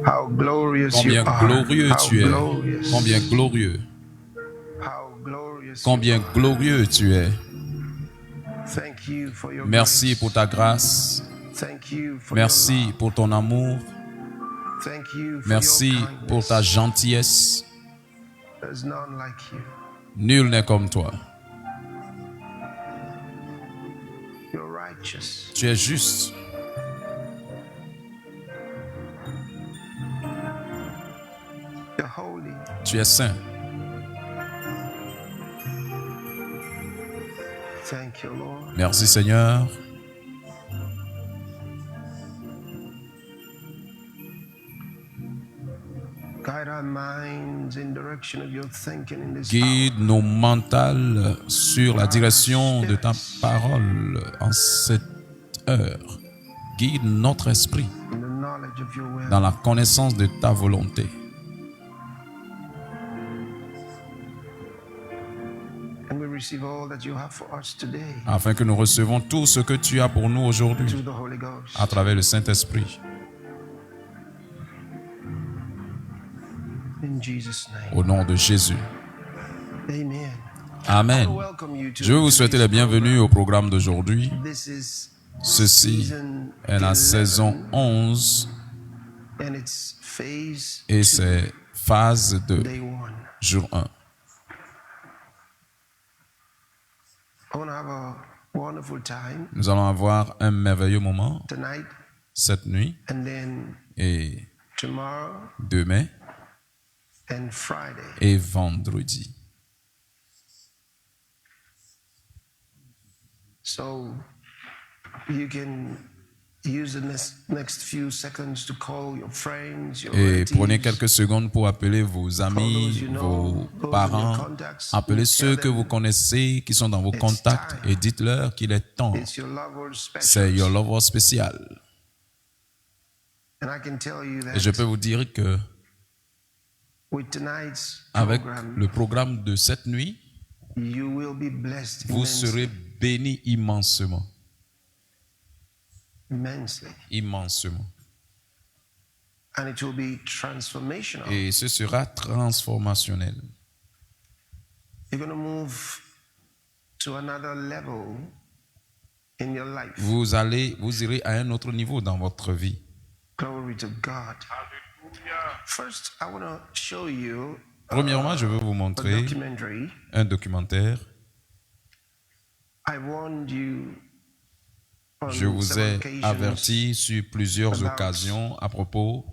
How glorious Combien you are. glorieux How tu es. glorious. Combien glorieux. How glorious Combien you are. glorieux tu es. Thank you for your Merci grace. pour ta grâce. Thank you for Merci your love. pour ton amour. Thank you for Merci your pour ta kindness. gentillesse. There's none like you. Nul n'est comme toi. You're righteous. Tu es juste. You're holy. Tu es saint. Thank you, Lord. Merci Seigneur. Guide our minds in direction of your thinking in this Guide nos mentales sur la direction de ta parole en cette heure. Guide notre esprit hour, in the knowledge of your will. dans la connaissance de ta volonté. And we receive all that you have for us today Afin que nous recevons tout ce que tu as pour nous aujourd'hui through the Holy Ghost. à travers le Saint-Esprit. In Jesus' name. Au nom de Jésus. Amen. Amen. I welcome you to Je veux vous souhaiter la bienvenue au programme d'aujourd'hui. This is Ceci season est la 11, saison 11 and it's phase et 2, c'est phase 2, day 1. jour 1. I want to have a wonderful time Nous allons avoir un merveilleux moment tonight cette nuit and then et tomorrow demain and Friday. et vendredi. So you can use the next few seconds to call your friends, your Et prenez relatives, quelques secondes pour appeler vos amis, vos parents, appelez ceux que vous connaissez qui sont dans vos contacts et dites-leur qu'il est temps. it's your lover C'est special. Your Lover spécial. And I can tell you Et je that peux vous dire que with tonight's avec program, le programme de cette nuit, you will be blessed vous serez bénis immensement. immensely. Immensement. And it will be transformational. Et ce sera transformationnel. You're going to move to another level in your life. Vous irez à un autre niveau dans votre vie. Glory to God. First, I want to show you Premièrement, je veux vous a montrer documentary. un documentaire. I warned you on Je vous several ai occasions averti sur plusieurs about occasions à propos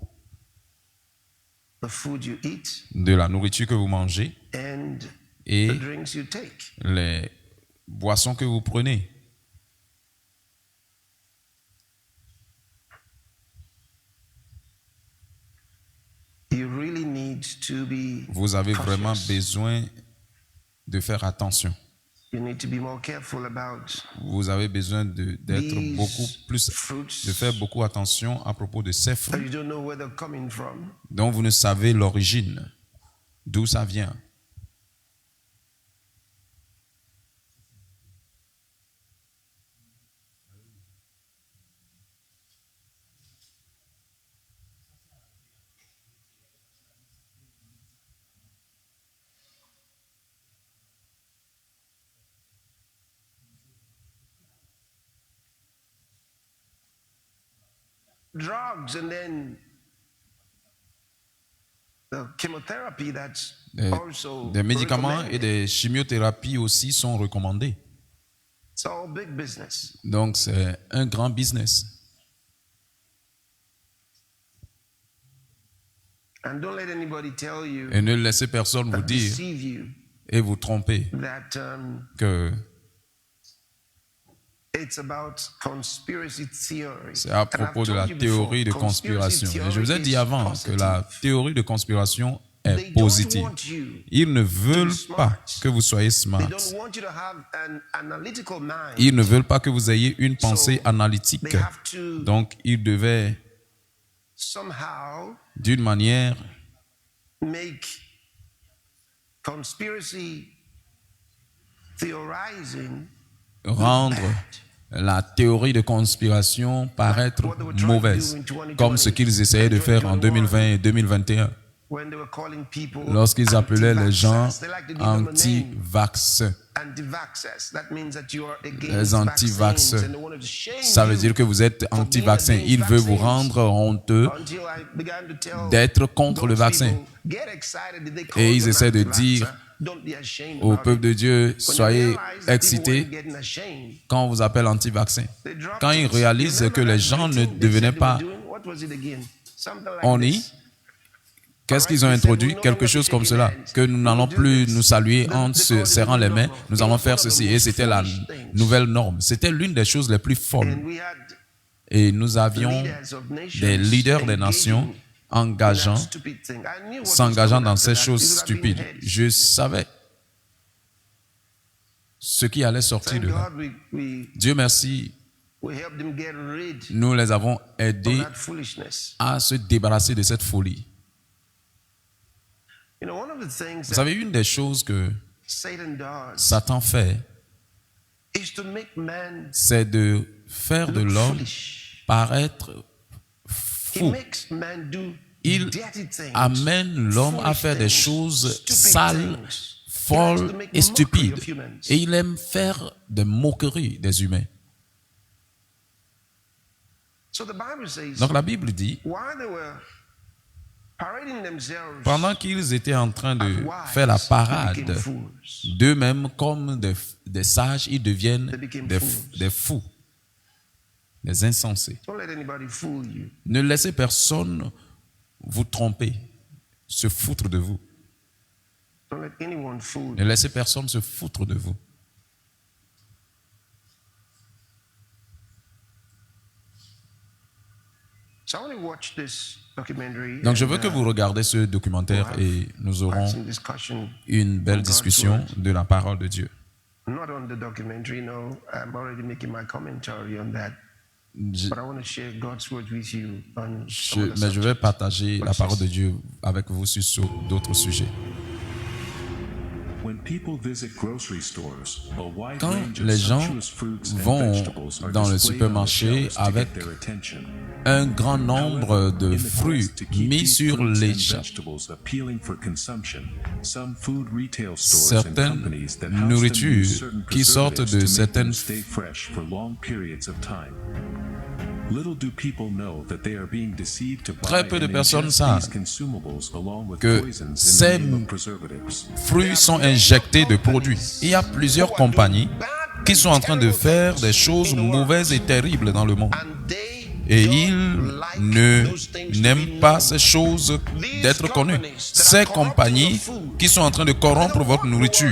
the food you eat de la nourriture que vous mangez and et the drinks you take. les boissons que vous prenez. You really need to be Vous avez vraiment cautious. besoin de faire attention. You need to be more careful about Vous avez besoin d'être these beaucoup plus, fruits de faire beaucoup attention à propos de ces that fruits you don't know where they're coming from. dont vous ne savez l'origine, d'où ça vient. Drugs and then the chemotherapy that's also Des médicaments et recommended. des chimiothérapies aussi sont recommandés. It's all big business. Donc c'est un grand business. And don't let anybody tell you Et ne laissez personne vous or dire deceive you et vous tromper that que it's about conspiracy theory. c'est à And I've propos de la told you before, théorie de conspiracy conspiration. Et je vous ai theory dit is avant que positive. la théorie de conspiration They est don't positive. want you. Ils ne veulent smart. pas que vous soyez They smart. don't want you to have an analytical mind. Ils ne veulent pas que vous ayez une pensée analytique. They have to Donc, ils devaient, somehow d'une manière, make conspiracy theorizing rendre la théorie de conspiration paraître mauvaise, comme ce qu'ils essayaient de faire en 2020 et 2021, when they were calling people lorsqu'ils appelaient les gens anti-vaxxers. They like to give them a name. anti-vax. Anti-vaxxers. That means that you are against Les anti-vaxxers. vaccines and they wanted to shame Ça veut you dire que vous êtes for being anti-vaccin. against Il veut vous vaccines. rendre honteux Until I began to tell d'être contre le those vaccin. people, get excited that they call Et ils you an essaient de anti-vaxxer. dire Don't be ashamed au about peuple it. de Dieu, When they soyez realize that people excités weren't getting ashamed, quand on vous appelle anti-vaccin. they dropped Quand ils it. réalisent You que remember les that gens ne meeting they devenaient said they were pas doing? What was it again? Something like honey, this. qu'est-ce qu'ils ont introduit? Quelque chose comme cela. Que nous n'allons plus nous saluer en se serrant les mains. Nous allons faire ceci. Et c'était la nouvelle norme. C'était l'une des choses les plus folles. And we had Et nous avions leaders of nations des leaders des nations engaging in engageant, that stupid thing. I knew what was s'engageant coming dans after ces that. choses It would have been stupides. heads. Je savais ce qui allait sortir Thank de là. God Dieu merci, we helped them get rid nous les avons of aidés that foolishness. à se débarrasser de cette folie. You know, one of the things Vous that savez, une des choses que Satan does Satan fait, is to make man c'est de faire de look l'homme foolish. paraître He fou. makes man do Il dirty things, amène l'homme à foolish faire des things, choses stupid sales, things. He likes folles to make et stupides. mockery of humans. Et il aime faire des moqueries des humains. So the Bible says, Donc la Bible dit, while they were parading themselves pendant qu'ils étaient en train as de wise, faire la they parade became fools. d'eux-mêmes comme des sages, ils deviennent They became des fools. fous, des insensés. Don't let anybody fool you. Ne laissez personne vous tromper, se foutre de vous. Don't let anyone fool Ne you. laissez personne se foutre de vous. So I want to watch this documentary. Donc je and, veux que vous regardiez ce documentaire et nous we'll have aurons some discussion. une belle discussion de la parole de Dieu. Not on the documentary, no. I'm already making my commentary on that. Je- But I want to share God's word with you on some of the mais je vais subjects. partager la parole de Dieu avec vous sur d'autres sujets. When people visit grocery stores, a wide Quand range of les gens sumptuous fruits and vont vegetables are dans le displayed on the supermarché shelves to avec get their attention. Un grand nombre de In the fruits quest to keep mis these sur fruits les and chats. vegetables appealing for consumption, some food retail stores and Certaines companies that house them nourritures use certain qui sortent preservatives de to make certaines them stay fresh for long periods of time. Little do people know that they are being deceived to buy Très peu de and personnes ingest savent these consumables along with que poisons in ces the name of preservatives. fruits sont injectés de produits. Il y a plusieurs compagnies qui sont en train de faire des choses mauvaises et terribles dans le monde. And they Et don't ils like ne those things to n'aiment be pas known. ces choses d'être connues. Ces compagnies qui sont en train de corrompre votre nourriture,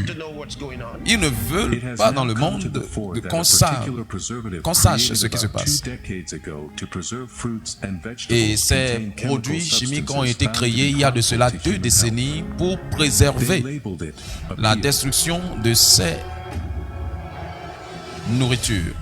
ils ne It veulent has pas now dans le come to monde the fore that qu'on a sache particular preservative qu'on sache created ce qui se about passe. 2 decades ago to preserve fruits and vegetables Et ces contain chemical produits chimiques ont substances été found to créés be il y a de cela harmful to 2 human décennies pour health. They préserver labeled it la appeal. destruction de ces nourritures.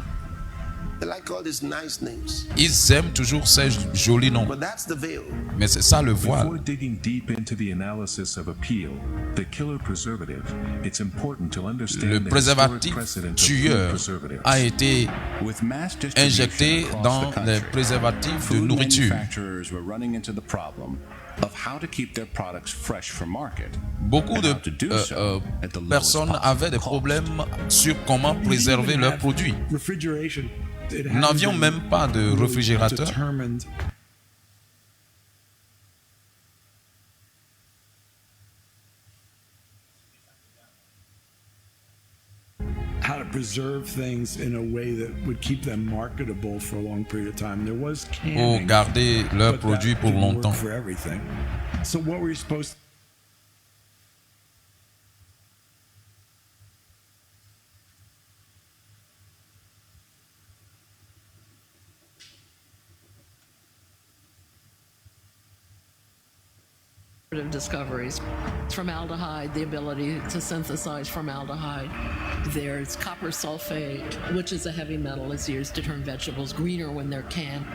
They like all these nice names. Ils aiment toujours ces jolis noms, But that's the veil. mais c'est ça le Before voile. digging deep into the analysis of appeal, the killer preservative, it's important to understand Le the historic préservatif precedent of food tueur preservatives. a été With mass distribution injecté across dans the les country, préservatifs de food nourriture. manufacturers were running into the problem of how to keep their products fresh for market. Beaucoup and de how to do so at the lowest personnes possible avaient des cost. problèmes sur comment préserver leurs produits. Refrigeration. It Nous n'avions hasn't been même pas de really réfrigérateur. determined how to preserve things in a way that would keep them marketable for a long period of time. There was Pour canning, garder leurs but produits that pour didn't work longtemps. for everything. So what were you supposed discoveries. Formaldehyde, the ability to synthesize formaldehyde. There's copper sulfate, which is a heavy metal, is used to turn vegetables greener when they're canned.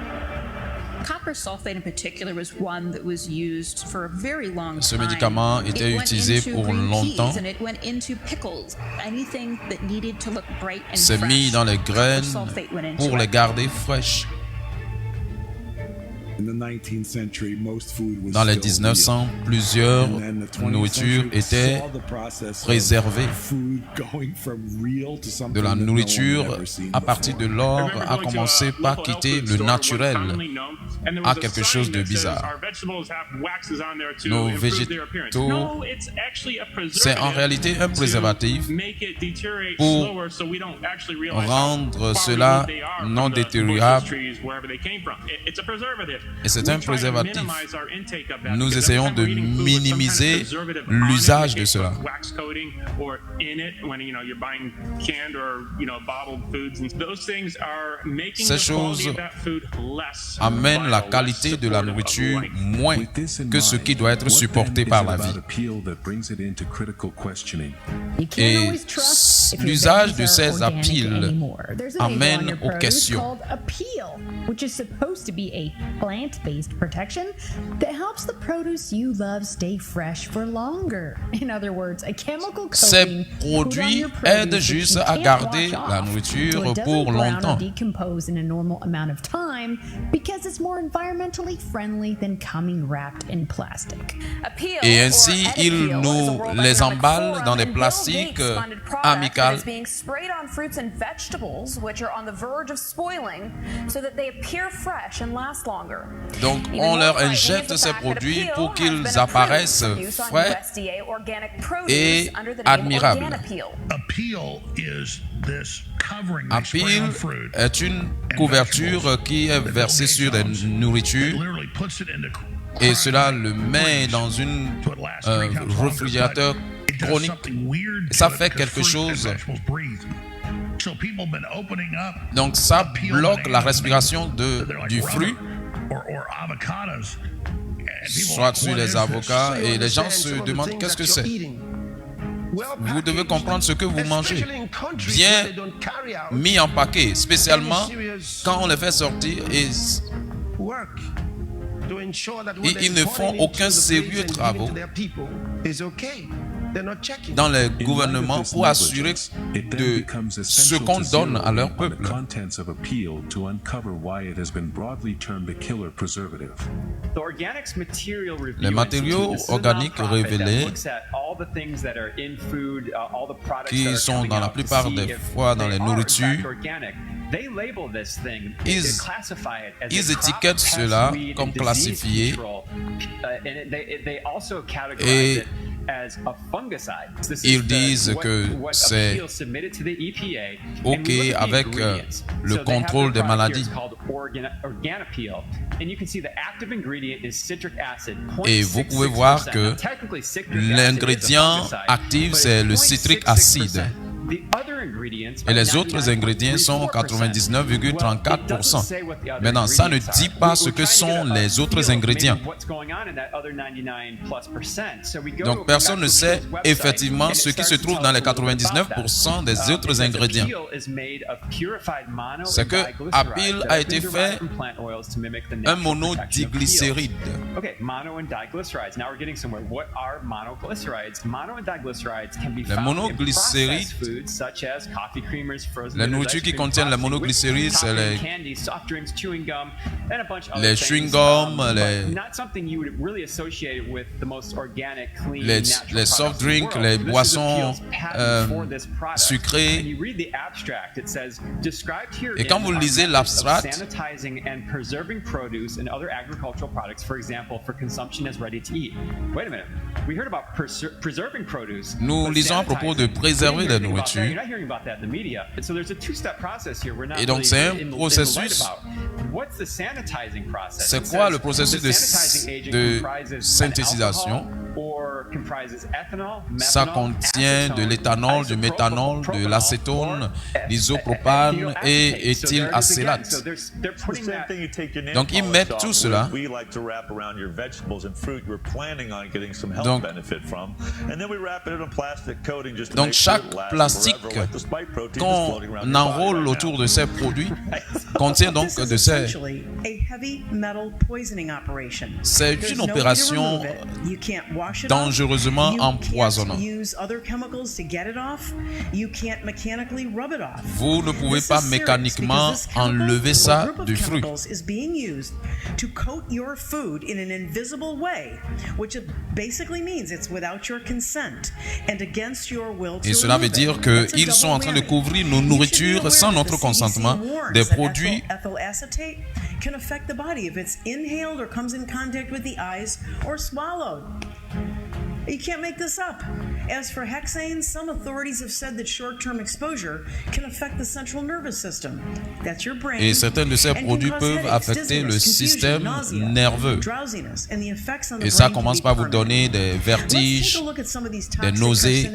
Copper sulfate in particular was one that was used for a very long Ce time. médicament It était went utilisé into pour green longtemps. peas and it went into pickles. Anything that needed to look bright and C'est fresh, mis dans les copper graines sulfate went into pour les it. garder fraîches. In the 19th century, most food was Dans les still 1900, real. plusieurs And then the 20th nourritures century étaient saw the process of préservées. food going from real to something De la that no one had nourriture ever seen à partir de before. l'or a commencé par quitter le naturel à quelque chose de bizarre. Nos végétaux, c'est en réalité un préservatif pour rendre cela non détériorable. Et c'est un préservatif. Nous essayons de minimiser l'usage de cela. Ces choses amènent la qualité de la nourriture moins que ce qui doit être supporté par la vie. Et l'usage de ces appeals amène aux questions. Which is supposed to be a plant-based protection that helps the produce you love stay fresh for longer. In other words, a chemical Ces coating put on produits your produce aident that juste you à can't garder wash la off, nourriture so it doesn't pour brown or longtemps. decompose in a normal amount of time because it's more environmentally friendly than coming wrapped in plastic. Et ainsi, ils nous les emballent dans des plastiques amicales. being sprayed on fruits and vegetables which are on the verge of spoiling so that they appear fresh and last longer. Donc, on leur injecte ces produits pour qu'ils apparaissent frais et admirables. Appeal est une couverture qui est versée sur des nourritures et cela le met dans une réfrigérateur chronique. Ça fait quelque chose. Donc ça bloque la respiration du fruit, soit sur les avocats, et les gens se demandent qu'est-ce que c'est. Vous devez comprendre ce que vous mangez. Bien mis en paquet, spécialement quand on les fait sortir et ils ne font aucun sérieux travaux dans les gouvernements pour assurer de ce qu'on donne à leur peuple. Les matériaux organiques révélés qui sont dans la plupart des fois dans les nourritures, ils étiquettent cela comme classifié et ils disent que c'est OK avec le contrôle des maladies. Et vous pouvez voir que l'ingrédient actif, c'est le citrique acide. Et les autres ingrédients sont 99,34%. Maintenant, ça ne dit pas ce que sont les autres ingrédients. Donc, personne ne sait effectivement ce qui se trouve dans les 99% des autres ingrédients. C'est que Appeal a été fait un monodiglycéride. Les monoglycérides, les nourritures qui contiennent la monoglycéride, c'est les chewing-gums, les soft drinks, les boissons sucrées. Et quand vous lisez l'abstract, nous lisons à propos de préserver la nourriture. Et donc c'est un processus. C'est quoi le processus de synthétisation? Ça contient de l'éthanol, du méthanol, de l'acétone, l'isopropane et éthylacélate. Donc ils mettent tout cela. Donc chaque plastique plastique qu'on enrôle autour de ces produits contient donc de ces... C'est une opération dangereusement empoisonnante. Vous ne pouvez pas mécaniquement enlever ça du fruit. Et cela veut dire qu'ils sont en train de couvrir nos nourritures sans notre consentement des produits can affect the body if it's inhaled or comes in contact with the eyes or swallowed. You can't make this up. As for hexane, some authorities have said that short-term exposure can affect the central nervous system. That's your brain. Et certains de ces produits peuvent affecter le système nerveux. Et ça commence par vous donner des vertiges, des nausées.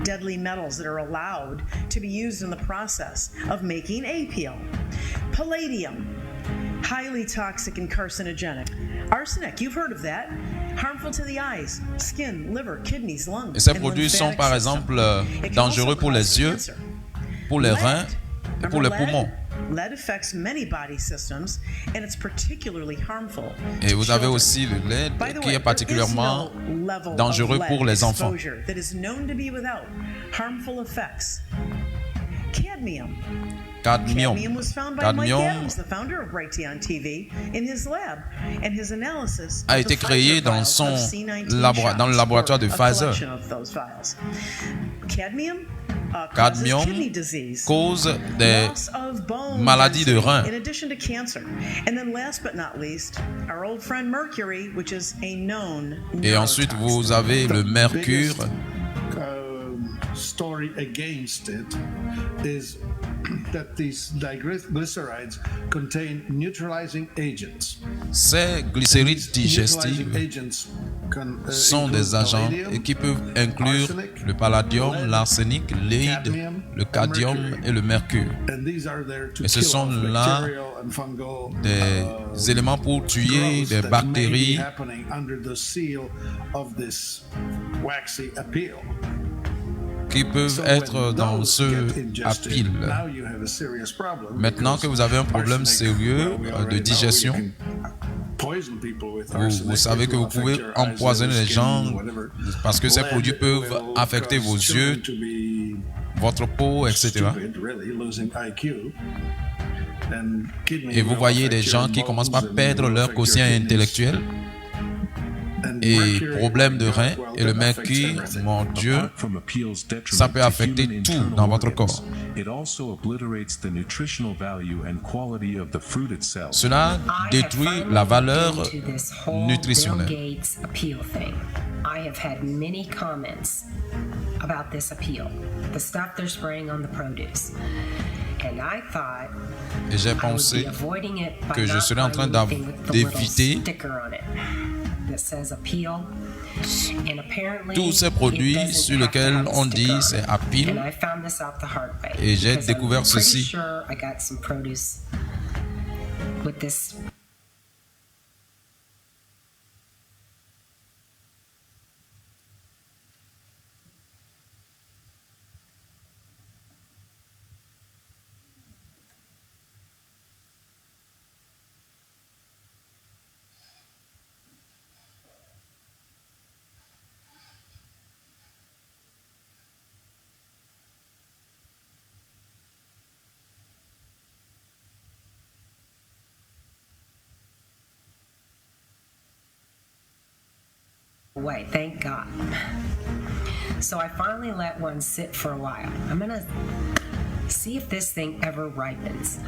Deadly metals that are allowed to be used in the process of making a peel. Palladium. Highly toxic and carcinogenic. Arsenic, you've heard of that. Harmful to the eyes, skin, liver, kidneys, lungs. Et ces produits sont par exemple dangereux pour les yeux, pour les reins et pour les poumons. Lead affects many body systems and it's particularly harmful. Et vous avez aussi le lead qui est particulièrement dangereux pour les enfants. That is known to be without harmful effects. Cadmium. Cadmium was found by Mike Adams, the founder of Raytheon TV, in his lab, and his analysis a été créé dans le laboratoire de Pfizer. Cadmium cause des maladies de reins. In addition to cancer. And then last but not least, our old friend mercury, which is a known Et ensuite vous avez le mercure. Story against it is that these diglycerides contain neutralizing agents. Ces glycérides digestives sont des agents qui peuvent inclure le palladium, l'arsenic, l'aide, le cadmium et le mercure. Et ce sont là des éléments pour tuer des bactéries qui peuvent être dans ce apile. Maintenant que vous avez un problème sérieux de digestion, vous savez que vous pouvez empoisonner les gens parce que ces produits peuvent affecter vos yeux, votre peau, etc. Et vous voyez des gens qui commencent par perdre leur quotient intellectuel. Et problème de rein et le mercure, mon Dieu, ça peut affecter tout dans votre corps. Cela détruit la valeur nutritionnelle. I have had many comments about this appeal, the stuff they're spraying on the produce. And I thought Et j'ai pensé que je serais en train d'éviter tous ces produits sur lesquels on dit c'est apile. Et j'ai découvert ceci. Away, thank God. So I finally let one sit for a while. I'm gonna see if this thing ever ripens.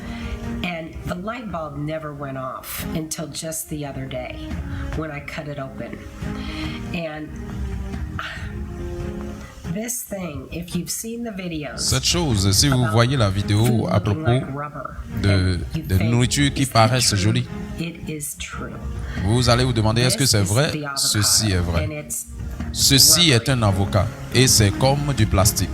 And the light bulb never went off until just the other day when I cut it open. And this thing, if you've seen the videos, cette chose, si vous voyez la vidéo à propos de nourriture qui paraissent jolies, vous allez vous demander est-ce que c'est vrai? Ceci est vrai. Ceci est un avocat et c'est comme du plastique.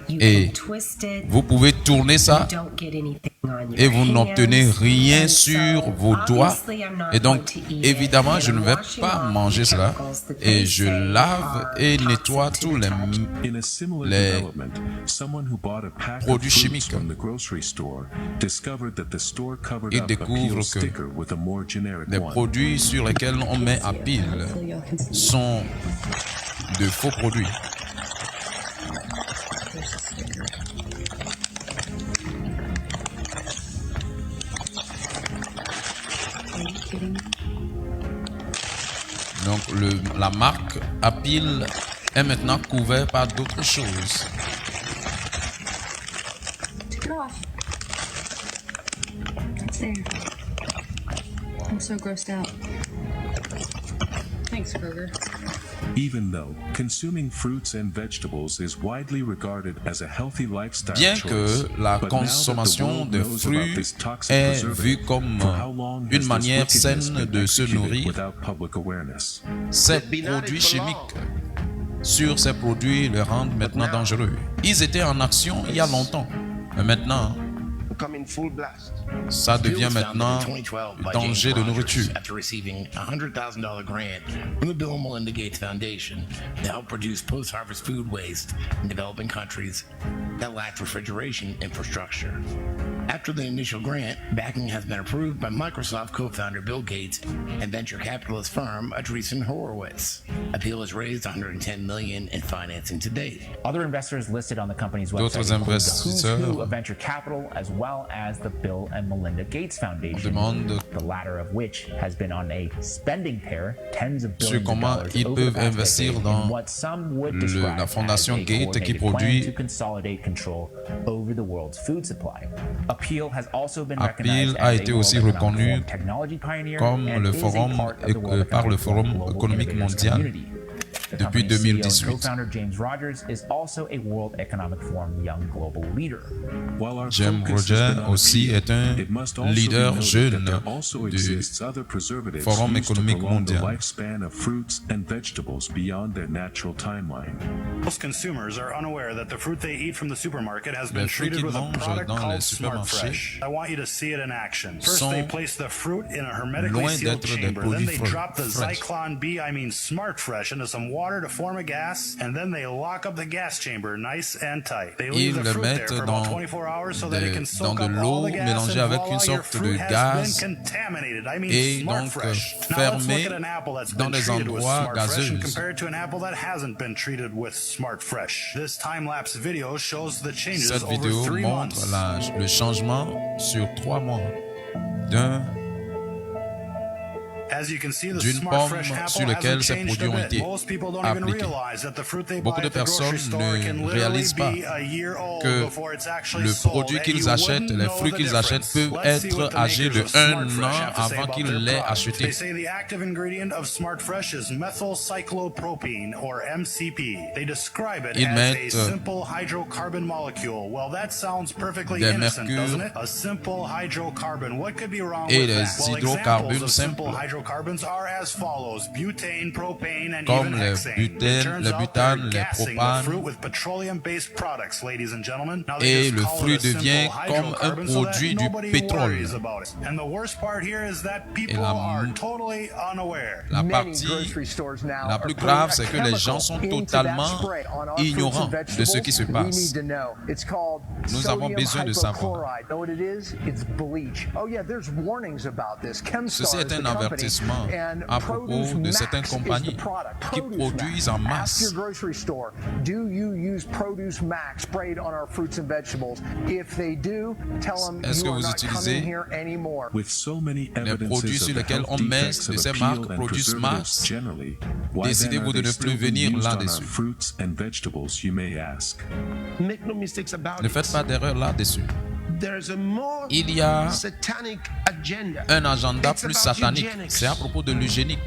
You Et can twist it. vous pouvez tourner ça You don't get anything on your et vous n'obtenez hands. rien And sur so, vos doigts. obviously, I'm not Et donc, going to eat it. évidemment, And je ne I'm vais washing pas off manger the cela. chemicals that Et they je say lave are et toxic nettoie to tous the les touch. In a similar les development, someone who bought a pack of produits fruits chimiques. from the grocery store discovered that the store covered Il up a découvre peel que sticker with a more generic les one. produits sur lesquels on met à pile sont de faux produits. Donc la marque à pile est maintenant couverte par d'autres choses. Took it off. It's there. I'm so grossed out. Thanks, Kroger. Even though consuming fruits and vegetables is widely regarded as a healthy lifestyle Bien choice, que la but now that the consommation world de knows about fruits this toxic est preservative, vue comme for how long has une this manière wickedness saine been de se executed nourrir, without public awareness? ces produits chimiques sur ces produits les rendent maintenant dangereux. Ils étaient en action il y a longtemps, mais maintenant, ça devient maintenant danger de nourriture. After receiving a $100,000 grant from the Bill and Melinda Gates Foundation to help reduce post-harvest food waste in developing countries that lack refrigeration infrastructure. After the initial grant, backing has been approved by Microsoft co-founder Bill Gates and venture capitalist firm Andreessen Horowitz. Appeal has raised $110 million in financing to date. Other investors listed on the company's D'autres website include the who's who investisseurs of venture capital, as well as the Bill and Melinda Gates Foundation, demande the latter of which has been on a spending tear, tens of sur billions of comment dollars ils over the peuvent past investir decade dans in what some would describe la fondation as a Gates qui coordinated plan produit. to consolidate control over the world's food supply. Appeal has also been Appeal recognized a as été a aussi World Economic reconnu Forum technology pioneer comme and le is a forum part of the World par le Economic Forum Forum Global économique Innovators mondial Community. The depuis company's CEO and 2018. co-founder James Rogers is also a World Economic Forum Young Global Leader. While our James focus has Rogers been on aussi appeal, est un it must also be leader noted jeune that there also du exists other preservatives Forum used to économique prolong the mondial. lifespan of fruits and vegetables beyond their natural timeline. Most consumers are unaware that the fruit they eat from the supermarket has been Les fruits treated qu'ils with a mangent product dans les called Smart supermarchés Fresh. I want you to see it in action. First, sont they place the fruit in a hermetically loin sealed d'être des chamber. Then produits they drop the fresh. Zyklon B, Smart Fresh, into some water to form a gas, and then they lock up the gas chamber nice and tight. They leave Ils the le fruit there mettent for dans about 24 hours so that it can dans soak de up all l'eau the gas, mélangée and avec voila, une your sorte fruit de has gaz been contaminated. et Smart donc Fresh. Now let's look fermé at an apple that's dans been des treated with endroits Smart Fresh and gazeux. compare it to an apple that hasn't been treated with Smart Fresh. This time-lapse video shows the changes Cette over vidéo 3 montre months. le changement sur 3 mois d'un As you can see, the d'une Smart pomme Fresh apple sur laquelle hasn't ces changed produits a ont bit. été Most people don't even appliqués. realize that the fruit they Beaucoup buy de at the grocery personnes store can ne literally réalisent pas be a year old que before it's actually le sold, produit and qu'ils you achètent, wouldn't les know fruits the qu'ils achètent difference. peuvent Let's see what être the âgés makers de of Smart 1 Fresh an have to say avant about qu'ils their l'aient product. acheté. They say the active ingredient of Smart Fresh is methylcyclopropene, or MCP. They describe it Ils as a mettent simple hydrocarbon molecule. Well, that sounds perfectly des innocent, mercures doesn't it? A simple hydrocarbon. What could be wrong et with des that? Well, hydrocarbures examples of simple simples. hydrocarbons are as follows: butane, propane, and Comme even les hexane. It butènes, turns les out they're butanes, les gassing the propanes. fruit with petroleum-based products, ladies and gentlemen. Now they Et just le call fruit it a simple devient comme un hydrocarbon so that produit du nobody pétrole. worries about it. And the worst part here is that people la- are totally unaware. La partie la plus grave, c'est que les gens sont totalement ignorants de ce qui se passe. Nous avons besoin de savoir. Ceci est un avertissement à propos de certaines compagnies qui produisent en masse. Est-ce que vous utilisez With so many les produits evidences sur of the lesquels health on met defects de of ces appeal marques and produisent preservatives masse, generally, why then décidez-vous are de they ne still plus being venir used on our là-dessus. fruits and vegetables, you may ask. Make no mistakes about Ne faites it. pas d'erreur là-dessus. There's a more Il y a satanic agenda. un agenda It's plus about satanique. eugenics. C'est à propos de l'eugénique.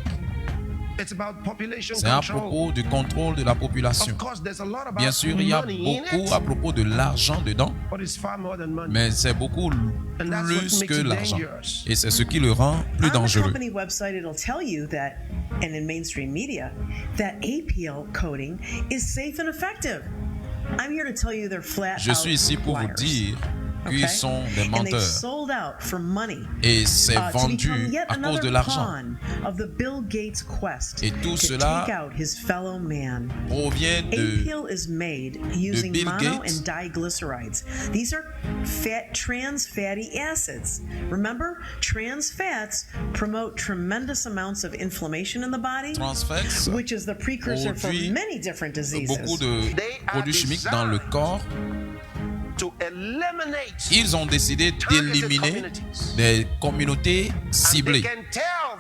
It's about population C'est à control. propos du contrôle de la population. Of course, there's a lot about Bien sûr, il y a money in beaucoup it, à propos de l'argent dedans, but it's far more than money. mais c'est beaucoup And that's what plus makes que it l'argent. dangerous. Et c'est ce qui le rend plus On the dangereux. company website, it'll tell you that, and in mainstream media, that APL coating is safe and effective. I'm here to tell you they're flat Je suis ici pour vous liars. dire qu'ils sont des And they menteurs. sold out for money. Et c'est To vendu become yet à cause another de l'argent. pawn of the Bill Gates quest Et tout to cela take out his fellow man. provient de A-peel is made using Bill mono Gates. and diglycerides. These are trans fatty acids. Remember, trans fats promote tremendous amounts of inflammation in the body, trans fats, which is the precursor for produit many different diseases. beaucoup de produits chimiques dans le corps. Ils ont décidé d'éliminer des communautés ciblées.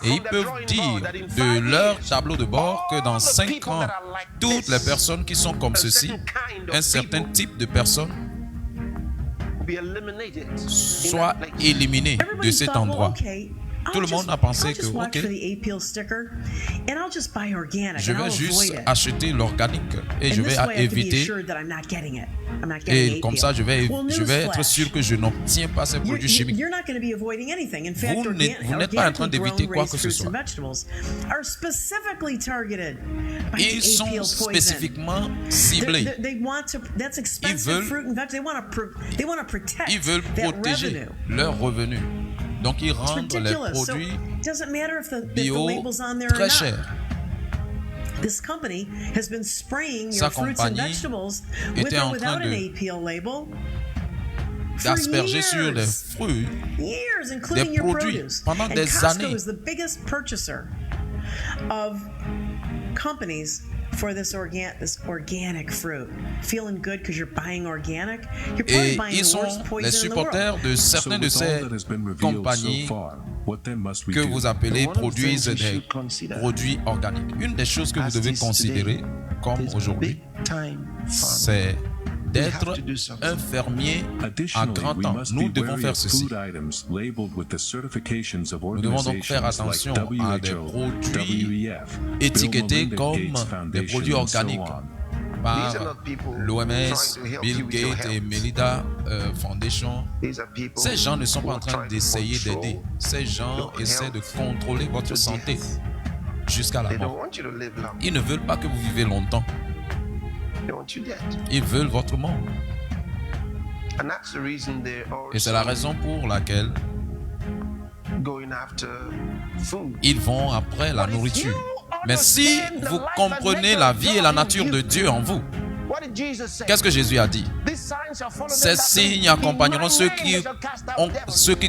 Et ils peuvent dire de leur tableau de bord que dans 5 ans, toutes les personnes qui sont comme ceci, un certain type de personnes, soient éliminées de cet endroit. Tout le monde a pensé que, ok, je vais juste acheter l'organique et je vais éviter. Et comme ça, je vais être sûr que je n'obtiens pas ces produits chimiques. Vous n'êtes pas en train d'éviter quoi que ce soit. Ils sont spécifiquement ciblés. Ils veulent protéger leurs revenus. Donc, ils rendent les produits bio très chers. Sa compagnie était en train d'asperger sur les fruits des produits pendant des années. For this organic fruit, feeling good because you're buying organic. You're Et probably buying ils the sont worst les poison in the supporters world. de certains de ces compagnies que vous appelez produisent des produits organiques. Une des choses que vous devez considérer comme aujourd'hui, c'est d'être un fermier à grand temps. Nous devons faire ceci. Nous devons donc faire attention à des produits étiquetés comme des produits organiques par l'OMS, Bill Gates et Melinda Foundation. Ces gens ne sont pas en train d'essayer d'aider. Ces gens essaient de contrôler votre santé jusqu'à la mort. Ils ne veulent pas que vous vivez longtemps. Ils veulent votre mort. Et c'est la raison pour laquelle ils vont après la nourriture. Mais si vous comprenez la vie et la nature de Dieu en vous, qu'est-ce que Jésus a dit? Ces signes accompagneront ceux qui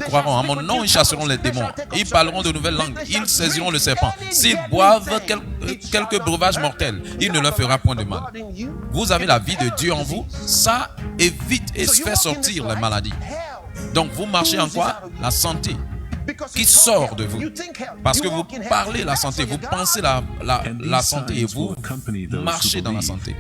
croiront. En mon nom, ils chasseront les démons. Ils parleront de nouvelles langues. Ils saisiront le serpent. S'ils boivent quelques breuvages mortels, il ne leur fera point de mal. Vous avez la vie de Dieu en vous. Ça évite et fait sortir les maladies. Donc, vous marchez en quoi? La santé qui sort de vous. Parce que vous parlez la santé, vous pensez la santé et vous marchez dans la santé.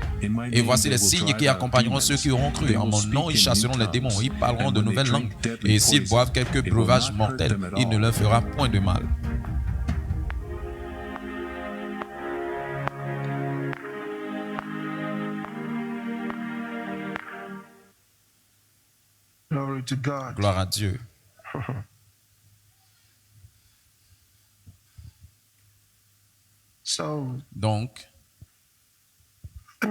Et voici les signes qui accompagneront ceux qui auront cru. En mon nom, ils chasseront les démons, ils parleront de nouvelles langues. Et s'ils boivent quelques breuvages mortels, il ne leur fera point de mal. Gloire à Dieu. Donc, je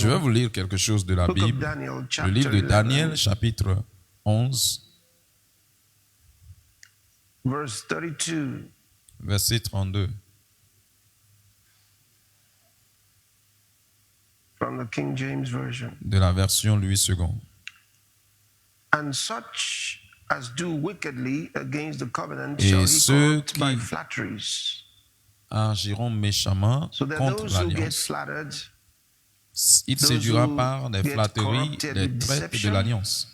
vais vous lire quelque chose de la Bible. Le livre de Daniel, chapitre 11, verset 32. From the King James Version. De la version Louis II. And such as do wickedly against the covenant Et shall ceux he corrupt by qui flatteries. Agiront méchamment So that contre those who get l'alliance. flattered, Il those séduira who par des get flatteries, corrupted des with traites de deception, l'alliance.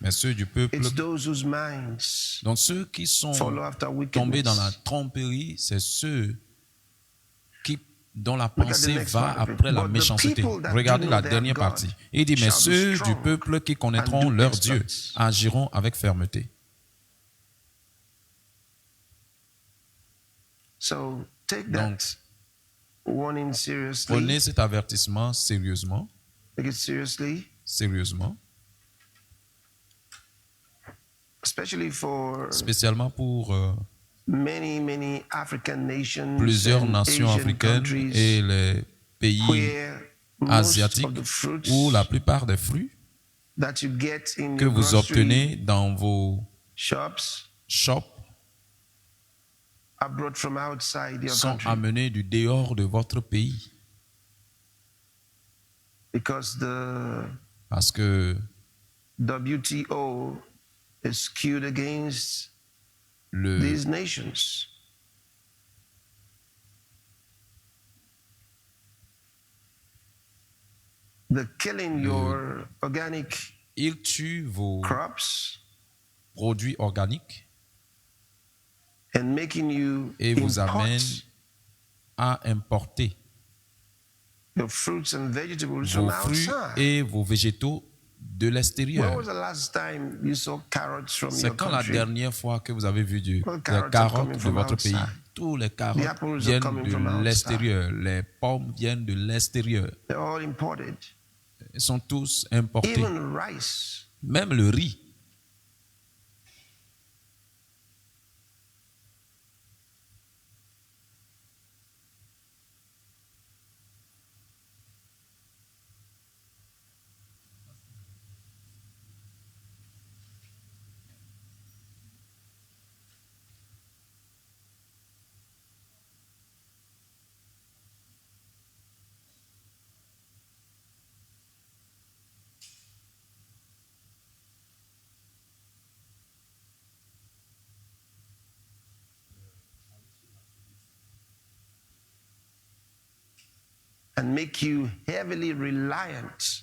Mais ceux du peuple, it's those whose minds donc ceux qui sont follow after tombés dans la wickedness. tromperie, c'est ceux dont la Look at the pensée next va part of it. après la But the méchanceté. people that Regardez do la know dernière their partie. God Il dit, mais shall be ceux du strong peuple qui and connaîtront do leur Dieu exploits. agiront avec fermeté. So take Donc, that warning seriously. prenez cet avertissement sérieusement. Take it seriously, Sérieusement. especially for Spécialement pour many African nations plusieurs and nations Asian africaines countries et les pays where asiatique où la plupart des fruits that you get in que your vous grocery obtenez dans vos shops shops are brought from outside your sont country amenés du dehors de votre pays. because Parce que WTO is skewed against these nations. They're killing your organic ils tuent vos crops produits organiques and making you et vous import amènent à importer your fruits and vegetables vos from fruits outside. et vos végétaux de When l'extérieur. was the last time you saw carrots from C'est your quand la country? dernière fois que vous avez vu des carrots are carottes coming de from votre outside. pays? Tous les The carottes apples are viennent coming from de outside. l'extérieur. Les pommes viennent de l'extérieur. They're all imported. Ils sont tous importés. Even rice. Même le riz. And make you heavily reliant,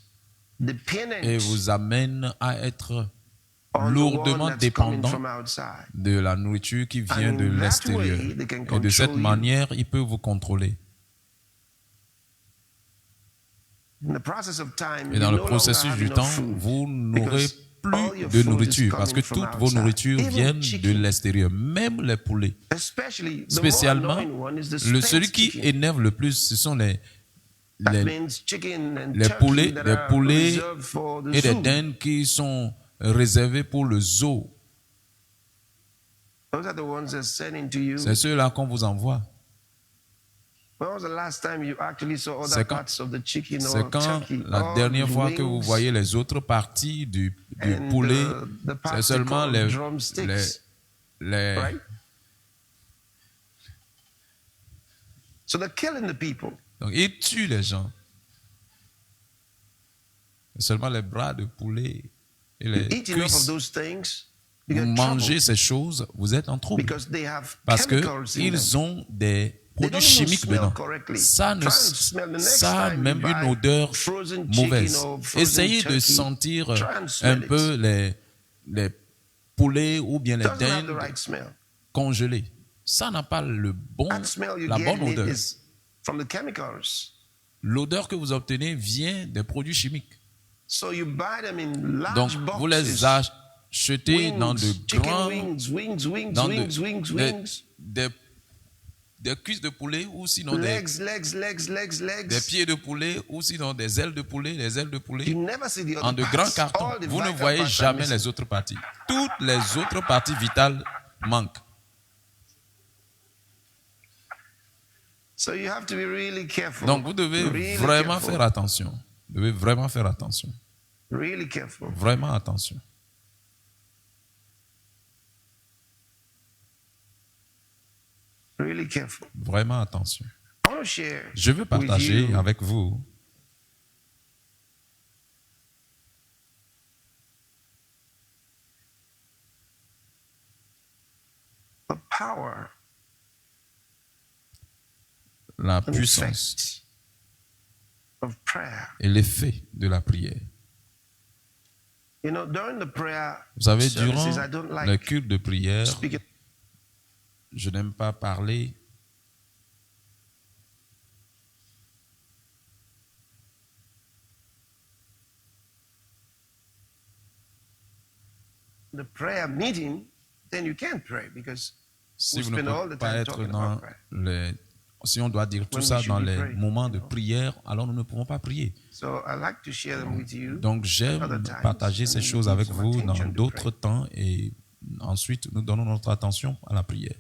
dependent Et vous amène à être on the lourdement one that's coming dépendant from outside. de la nourriture qui vient And de in that l'extérieur. way, they can Et de cette control you. manière, il peut vous contrôler. In the process of time, Et dans you le no processus longer du have temps, enough food vous n'aurez because all plus your de food is nourriture parce que coming from toutes vos outside. nourritures Even viennent de chicken. l'extérieur, même les poulets. Especially the more Spécialement, annoying one is the celui Spanish qui chicken. énerve le plus, ce sont That les, means chicken and les turkey poulets, that les are poulets reserved for the et les zoo. dindes qui sont réservés pour le zoo. Those are the ones they're sending to you. C'est ceux-là qu'on vous envoie. When was the last time you actually saw other C'est quand, parts of the chicken c'est or quand turkey? la or dernière the fois que vous wings voyez les autres parties du and poulet, the c'est parts seulement they call les, drumsticks, right? So they're killing the people. Donc, ils tuent les gens. C'est seulement les bras de poulet et les Eat enough of cuisses. those things, you Vous get mangez trouble ces choses, vous êtes en trouble. because they have Parce chemicals in them. qu'ils ont des They produits don't even chimiques smell dedans. correctly. Ça, Try and smell the next ça a time même you une buy odeur frozen chicken mauvaise. or frozen Essayez de turkey. sentir Try and un smell peu it. les poulets ou bien les Doesn't have the dindes right smell. congelées. Ça n'a pas le bon, That smell you la get bonne odeur. is from the chemicals. L'odeur que vous obtenez vient des produits chimiques. So you buy them in large Donc, boxes. vous les achetez dans de chicken grands... wings, dans des cuisses de poulet ou sinon legs. des pieds de poulet ou sinon des ailes de poulet, les ailes de poulet. You never see the other En de parts. grands cartons. All the Vous ne vital voyez parts are jamais missing. les autres parties. Toutes les autres parties vitales manquent. So you have to be really careful. Donc vous devez Really vraiment careful. faire attention. Vous devez vraiment faire attention. Really careful. Vraiment attention. Really careful. Vraiment attention. I want to share Je veux with partager you avec vous the power la and puissance effect of prayer. et l'effet de la prière. You know, during the prayer Vous savez, services, durant I don't le like culte de prière, speaking. je n'aime pas parler The prayer meeting, then you can't pray because si we vous ne spend all pouvez the pas time être talking dans about prayer. les... Si on doit dire tout When we ça should dans be les praying, moments de prière, alors nous ne pouvons pas prier. So I like to share them with you. Donc j'aime other times, partager ces and choses give avec some vous dans attention to d'autres prayer. temps et ensuite nous donnons notre attention à la prière.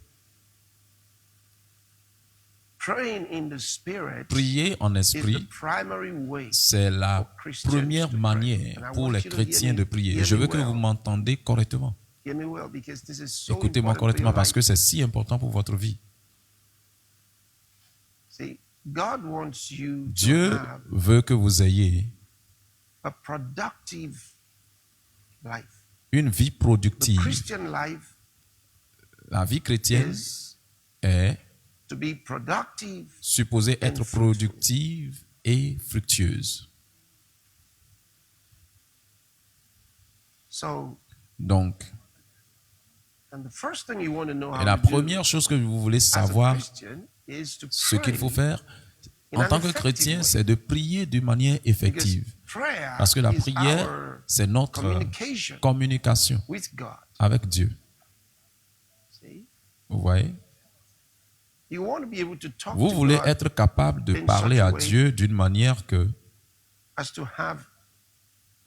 praying in the Spirit Prier en is esprit, the primary way. c'est la première manière pour les chrétiens de prier. Je veux que vous m'entendez correctement. Hear me well, because this is so Écoutez-moi important for correctement your parce life. que c'est si important pour votre vie. See, God wants you to Dieu have veut que vous ayez a productive life. une vie The productive. Christian life La vie chrétienne is est to be productive supposée and être fruitful. productive et fructueuse. So, Donc, and the first thing you want to know how et la to do première chose que vous voulez as a savoir, Christian is to ce qu'il faut pray faire in en an tant que effective chrétien, way. c'est de prier d'une manière effective. Prayer Parce que la is prière, our c'est notre communication communication with God. avec Dieu. See? Vous voyez? You want to be able to talk Vous to voulez God être capable de in parler such a à way Dieu d'une manière que, as to have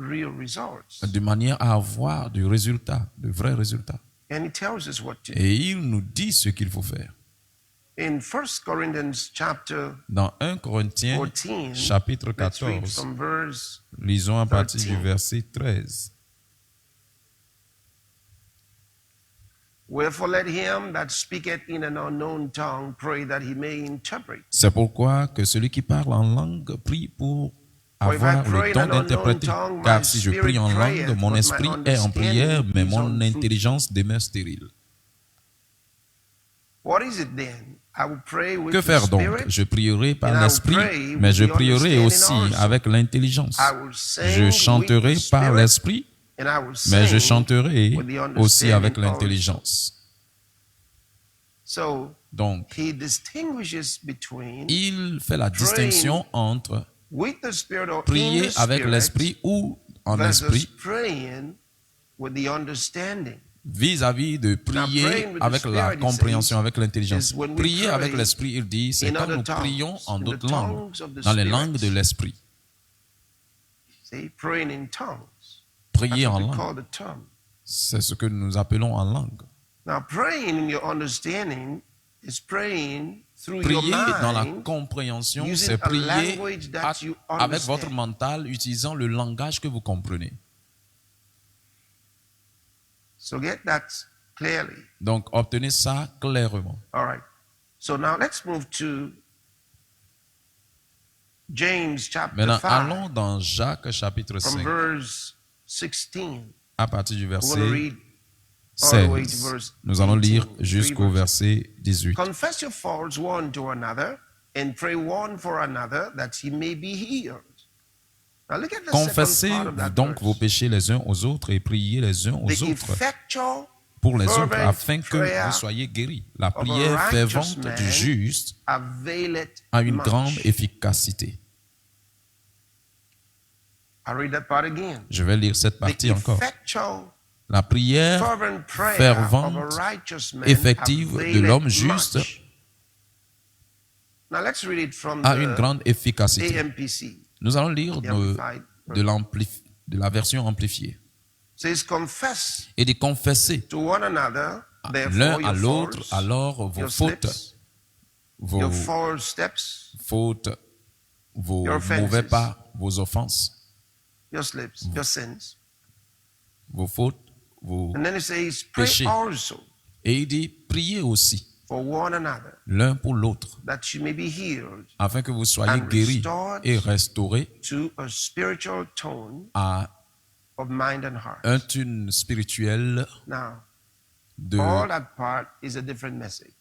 real results. de manière à avoir du résultat, de vrais résultats. And he tells us what to do. Et il nous dit ce qu'il faut faire. In 1 Corinthians chapter Dans 1 Corinthiens, 14, chapitre let's read 14, from verse lisons à partir 13. du verset 13. Wherefore let him that speaketh in an unknown tongue pray that he may interpret. C'est pourquoi que celui qui parle en langue prie pour For if I avoir pray le in don an unknown d'interpréter. tongue, Car my si je spirit prie en langue, prayeth, mon but my esprit est en prière, mais understanding is mon unfruitful. intelligence demeure stérile. What is it then? I will pray with Que the faire donc? spirit, Je prierai and par I will l'esprit, pray mais with je the prierai aussi understanding also. avec l'intelligence. I will sing Je chanterai with the par spirit, l'esprit, and I will mais je sing chanterai with the aussi avec understanding l'intelligence. So Donc, he distinguishes between il fait la distinction entre with the spirit or in prier the avec spirit l'esprit ou en versus esprit praying with the understanding. vis-à-vis de prier praying with the avec la spirit, he compréhension, says, avec l'intelligence. is when we Prier pray avec l'esprit, il dit, c'est in quand other nous tongues, prions en in the d'autres langues, tongues of the dans les spirit. langues de l'esprit. See, praying in tongues. Prier That's what en we call langue, the tongue. c'est ce que nous appelons en langue. Now, praying in your understanding is praying through your Prier dans la mind, compréhension, using c'est a prier language that you avec votre understand. mental, utilisant le langage que vous comprenez. So get that clearly. Donc, obtenez ça clairement. All right. So now let's move to James chapter Maintenant, 5 allons dans Jacques chapitre from 5, verse 16. à partir du We're going to verset read all the way to 16. verse Nous allons 18, lire three jusqu'au verses. verset 18. Confess your faults one to another and pray one for another that he may be healed. Now look at the Confessez second part of that donc verse. vos péchés les uns aux autres et priez les uns aux The autres effectual pour les autres fervent afin que prayer vous soyez guéris. La of a prière righteous fervente man du juste availeth a une much. grande efficacité. I read that part again. Je vais lire cette The partie encore. effectual La prière fervent prayer fervente, of a righteous man effective de availeth l'homme juste much. Now let's read it from a une the grande efficacité. AMPC. Nous allons lire The Amplified de la version amplifiée. It says, confess Et de confesser to one another, therefore, l'un à your l'autre faults, alors vos your fautes, slips, vos your false steps, fautes, vos your offenses. mauvais pas, vos offenses, your slips, your sins. vos fautes, vos And then it says, pray péchés. also Et il dit, priez aussi for one another, l'un pour l'autre, that you may be healed afin que vous soyez and guéris restored et restaurés to a spiritual tone à of mind and heart. un tune spirituel Now, de all that part is a different message.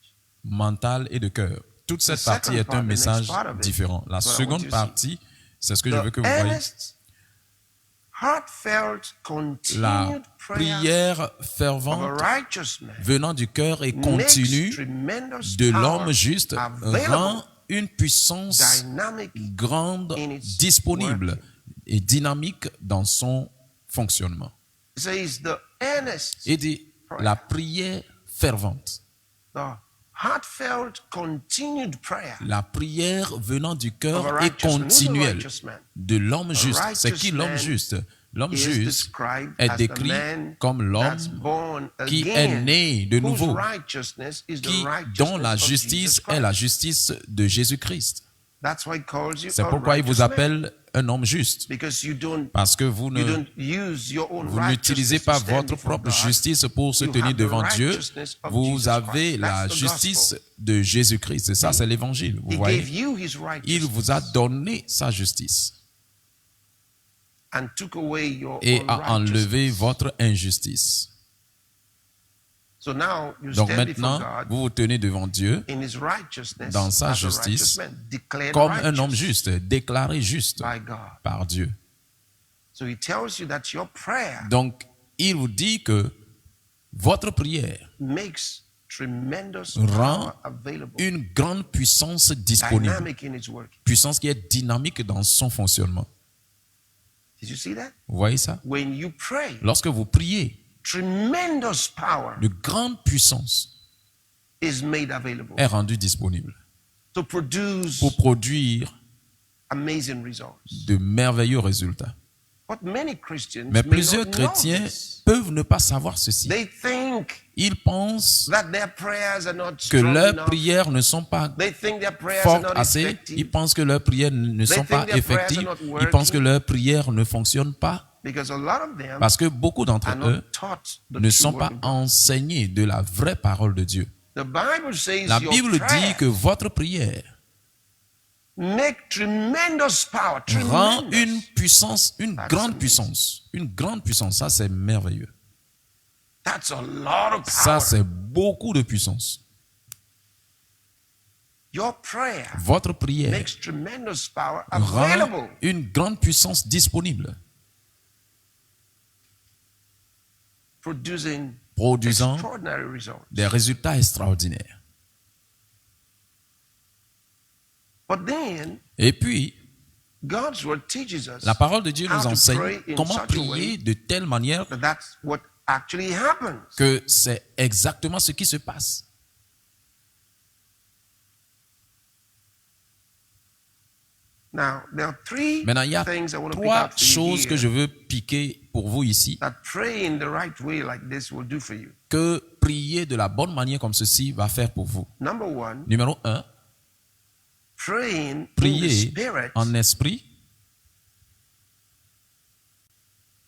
mental et de cœur. Toute cette The partie second est part, un the message next part of it, différent. La what I want seconde you to partie, c'est ce que je The veux que vous voyez. earnest, heartfelt, La continued prayer prière of a fervente righteous man venant du cœur et makes continue tremendous de power l'homme juste available, rend une puissance dynamic grande, in its disponible working. et dynamique dans son fonctionnement. It says the earnest, Et dit la prière fervente, the heartfelt, continued prayer la prière venant du of cœur a et righteous man. Who's a continuelle righteous man? de l'homme A juste. C'est righteous qui l'homme man juste? L'homme is juste described est as the décrit man comme that's l'homme born qui again, est né de whose nouveau, righteousness is the qui, righteousness dont la of Jesus justice Christ. est la justice de Jésus-Christ. That's why he calls you C'est a pourquoi il vous righteous man, appelle un homme juste. because you don't Parce que vous use your own n'utilisez righteousness pas to stand votre before propre God. justice pour se You tenir have the devant Dieu. righteousness of Vous Jesus avez Christ. la That's the justice gospel. de Jésus-Christ. Et ça, c'est l'évangile. Vous He voyez? gave you his Il righteousness vous a donné sa justice and took away your et own a enlevé righteousness. votre injustice. So now you Donc stand before maintenant, God vous vous tenez devant Dieu in his righteousness dans sa as a righteous justice man, declared comme un homme righteous juste, déclaré juste by God. par Dieu. So he tells you that your prayer Donc, il vous dit que votre prière makes tremendous rend power available, une grande puissance disponible. dynamic in its work. Puissance qui est dynamique dans son fonctionnement. Did you see that? Vous voyez ça? When you pray, Lorsque vous priez, tremendous power de grande puissance is made available est rendue disponible to produce pour produire amazing results. de merveilleux résultats. But many Christians Mais may plusieurs not know chrétiens this. peuvent ne pas savoir ceci. They think Ils pensent that their prayers are not que strong leurs enough. prières ne sont pas They think their prayers are fortes not assez. effective Ils pensent que leurs prières ne sont think pas their prayers are effectives. not Ils pensent que working. leurs prières ne fonctionnent pas. because a lot of them Parce que beaucoup d'entre are not eux taught the ne true sont word pas of God. enseignés de la vraie parole de Dieu. The Bible says La your Bible prayer dit que votre prière make tremendous power, rend tremendous. une puissance, une That's grande amazing. puissance. Une grande puissance. Ça, c'est merveilleux. That's a lot of Ça, power. c'est beaucoup de puissance. Your prayer Votre prière makes tremendous power rend available. une grande puissance disponible, produisant extraordinary results. des résultats extraordinaires. But then, Et puis, God's word teaches us la parole de Dieu how nous to enseigne pray in comment such a prier way de telle manière that that's what actually happens. que c'est exactement ce qui se passe. Now, there are three Maintenant, il y a things I want to pick trois out for you choses que here je veux piquer pour vous ici, that praying the right way like this will do for you. que prier de la bonne manière comme ceci va faire pour vous. Number one, Numéro 1, praying in the prier Spirit en esprit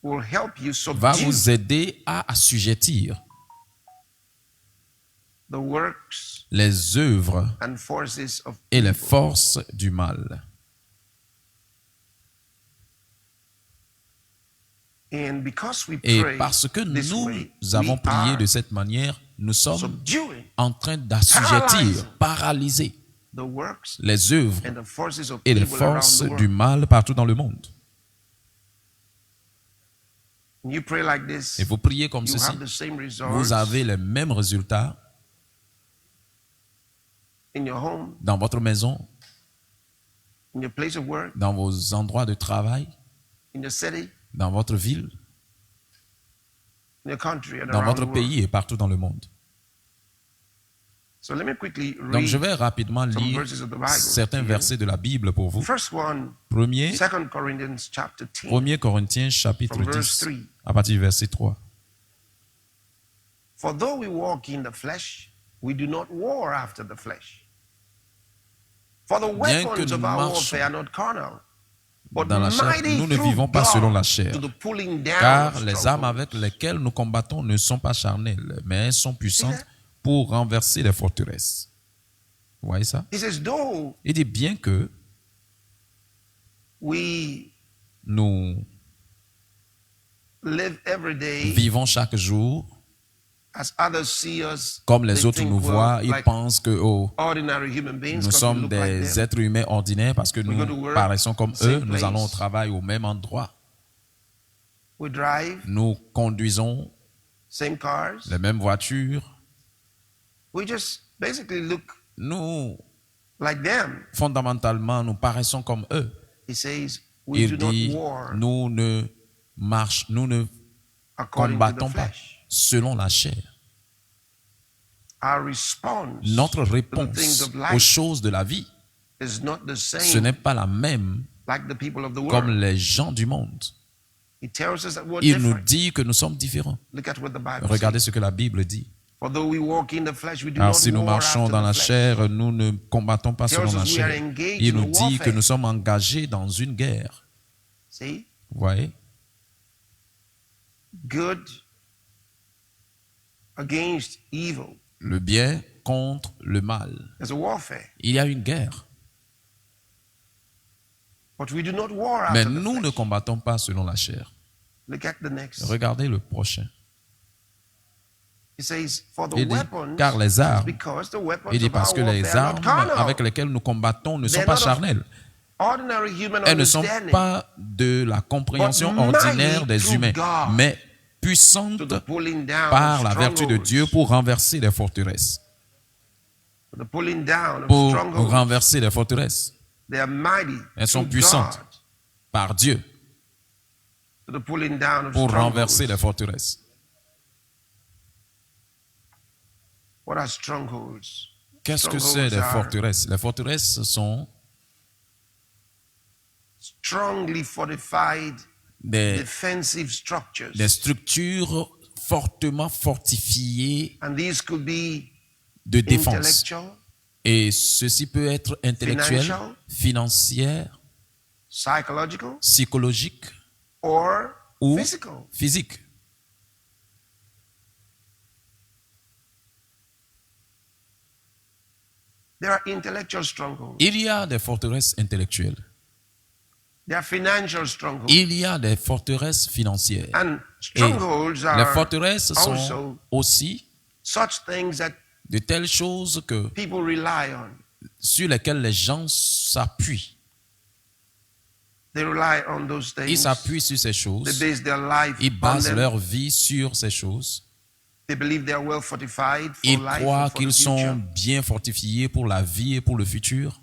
will help you va subdue vous aider à assujettir the works les œuvres and forces of et les evil. forces du mal. And because we Et pray parce que this nous way, avons we prié are de cette manière, nous sommes subduing en train d'assujettir, paralyser the works les œuvres and the forces of et les evil around forces the du world. mal partout dans le monde. When you pray like this, Et vous priez comme you ceci, have the same results vous avez les mêmes résultats in your home, dans votre maison, in your place of work, dans vos endroits de travail, in your city, dans votre ville, in your country, and dans around votre the world. pays et partout dans le monde. So let me quickly Donc je read vais rapidement some lire verses of the Bible certains to you. versets de la Bible pour vous. First one, Premier, 2 Corinthians chapter 10. 1 Corinthiens chapitre From verse 10, 3. à partir du verset 3. For though we walk in the flesh, we do not war after the flesh. For the Bien que weapons nous of our marchions warfare are not carnal, but dans la chair, mighty nous ne through vivons pas God selon la chair, to the pulling down car of les armes strongholds. avec lesquelles nous combattons ne sont pas charnelles, mais elles sont puissantes pour renverser les forteresses. Vous voyez ça? He says, though Il dit bien que we nous live every day vivons chaque jour, as others see us, comme les they autres think nous we're voient, ils like pensent que oh, ordinary human beings nous 'cause we sommes look like des them. êtres humains ordinaires parce que We go to nous work, paraissons comme same eux, nous place. allons au travail au même endroit, We drive nous conduisons same cars. les mêmes voitures, We just basically look nous, like them. fondamentalement, nous paraissons comme eux. He says we Il do dit, not war nous ne according to the combattons pas flesh. selon la chair. Our response Notre to the things réponse of aux life choses de la vie, is not the ce same n'est pas la même like the people of the comme world. les gens du monde. He tells us that we're Il nous different. dit que nous sommes différents. Look at what the Bible Regardez says. ce que la Bible dit. For though we walk in the flesh, we do Alors not si nous war marchons after dans the la flesh. chair, nous ne combattons pas selon la Tells us we are chair. engaged Il in nous a dit que warfare. nous sommes engagés dans une guerre. See? Vous voyez? Good against evil. Le bien contre le mal. There's a warfare. Il y a une guerre. But we do not war Mais after the nous flesh. ne combattons pas selon la chair. Look at the next. Regardez le prochain. He says, for the Il dit, weapons, car les armes, because the weapons il dit of parce our que les warfare are armes not carnal. avec lesquelles nous combattons ne sont They're pas not of charnelles. Ordinary human Elles ne sont understanding, pas de la compréhension but mighty ordinaire des through humains, God mais to puissantes the pulling down par of la vertu de strongholds. Dieu pour renverser les forteresses. The pulling down of Pour strongholds. renverser les forteresses. They are mighty Elles sont through puissantes God par Dieu to the pulling down of pour strongholds. renverser les forteresses. What are strongholds? Qu'est-ce que c'est Strongholds les are forteresses? Les forteresses sont strongly fortified des defensive structures. structures fortement fortifiées And these could be de défense. intellectual, Et ceci peut être intellectuel, Financial. financier, psychological, psychologique or ou physical. physique. There are intellectual strongholds. Il y a des forteresses intellectuelles. There are financial strongholds. Il y a des forteresses financières. And Et strongholds les are forteresses sont also aussi such things that de telles choses que, people rely on. sur lesquelles les gens s'appuient. They rely on those Ils things. s'appuient sur ces They choses. base their life Ils on basent them. leur vie sur ces choses. They believe they are well fortified for Ils life croient and for qu'ils the sont future. bien fortifiés pour la vie et pour le futur.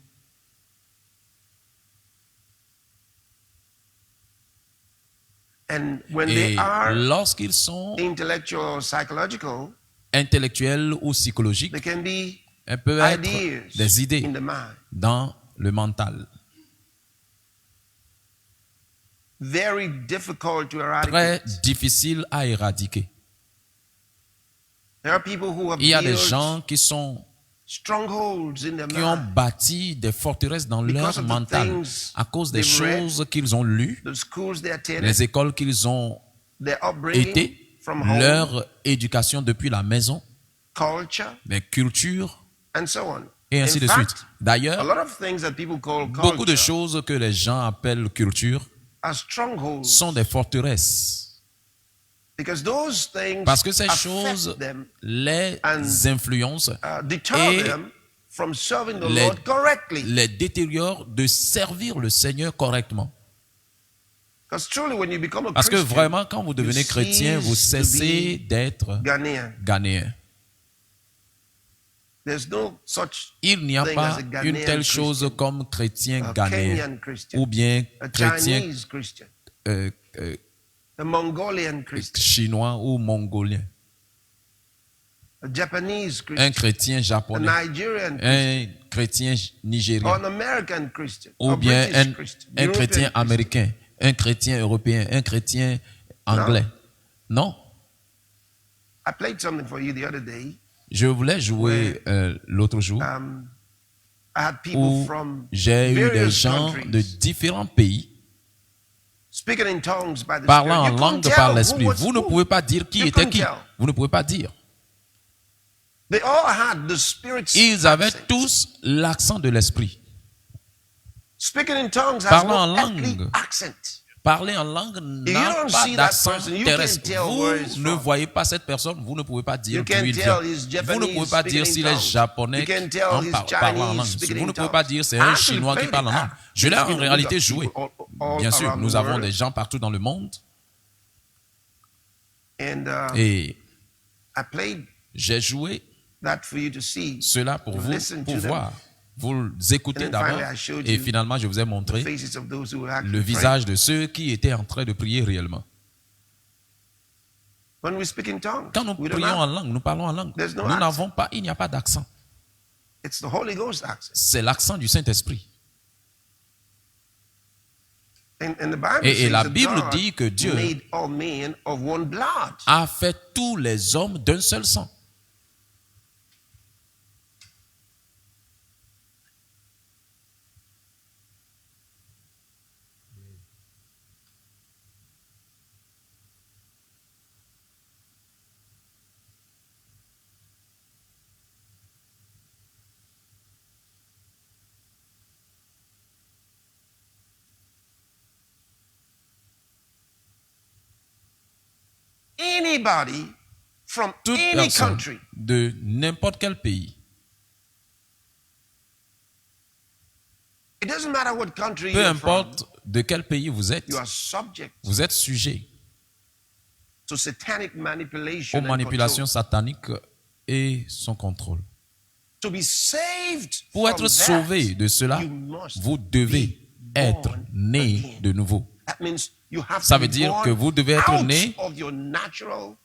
And when Et they are lorsqu'ils sont intellectual or psychological, intellectuels ou psychologiques, they can be elles peuvent être ideas des idées in the mind. dans le mental. Very difficult to Très eradicate. difficiles à éradiquer. There are people who have Il y a des built gens qui strongholds in their ont mind bâti des forteresses dans because leur of the mental things à cause des they've read, choses qu'ils ont lues, the schools they attended, les écoles qu'ils ont their upbringing été, from home, leur éducation depuis la maison, culture, les cultures and so on. et ainsi In de fact, suite. D'ailleurs, a lot of things that people call beaucoup de culture choses que les gens appellent culture are strongholds sont des forteresses. because those things Parce que ces affect choses them, les and, influencent deter et them from serving the les, Lord correctly. les détériorent de servir le Seigneur correctement. Because truly, when you become a Parce que Christian, vraiment, quand vous devenez you chrétien, vous cease to cessez be d'être Ghanaian. ghanéen. There's no such Il n'y a thing pas as a une Ghanaian telle Christian, chose comme chrétien a ghanéen Kenyan Christian, ou bien a chrétien Chinese Christian, euh, a Mongolian Christian, chinois ou mongolien, a Japanese un Christian, chrétien a japonais, Nigerian Christian, un chrétien or nigérien an American Christian, ou a bien British un Christian, chrétien European Christian. américain, un chrétien européen, un chrétien anglais. Non, I played something for you the other day. je voulais jouer l'autre jour I had people où from j'ai eu des various gens countries de différents pays speaking in tongues by the parlant en Spirit. You couldn't langue tell par who l'esprit. was Vous ne who. pouvez pas dire qui You était couldn't qui. tell. Vous ne pouvez pas dire. They all had the Spirit's Ils avaient accent. tous l'accent de l'esprit. Speaking in tongues has Parlant en no earthly langue. accent. Parler en langue you n'a don't pas see that d'accent person, you terrestre. can't tell where he's Vous ne from. voyez pas cette personne, vous ne pouvez pas dire You d'où can't il tell vient. he's Vous ne Japanese pouvez pas speaking dire in s'il est tongues. japonais You can't tell en he's parlant en Chinese langue. speaking Vous in ne pouvez tongues. pas dire c'est I un actually chinois qui played parle en it. langue. Je l'ai en You know, réalité we got joué. people all Bien sûr, around nous the avons world. des gens partout dans le monde. And Et I played j'ai joué that for you to see. cela pour to vous, listen pour to them. voir. Vous écoutez And then finally, d'abord I showed et you finalement je vous ai the montré faces of those who were actually le praying. visage de ceux qui étaient en train de prier réellement. When we speak in tongues, Quand nous we don't prions en have- langue, nous parlons en langue. There's no Nous accent. n'avons pas, il n'y a pas d'accent. It's the Holy Ghost accent. C'est l'accent du Saint-Esprit. And the Bible Et says la that Bible God dit que Dieu made all men of one blood. a fait tous les hommes d'un seul sang. Anybody from Toute any personne country de n'importe quel pays, it doesn't matter what country peu you're from, importe de quel pays vous êtes, you are subject vous êtes sujet to satanic manipulation aux and manipulations control. sataniques et son contrôle. To be saved Pour être from sauvé that, de cela, you must vous devez être né de nouveau. That means you have Ça to veut be dire born que vous devez être out né of your natural,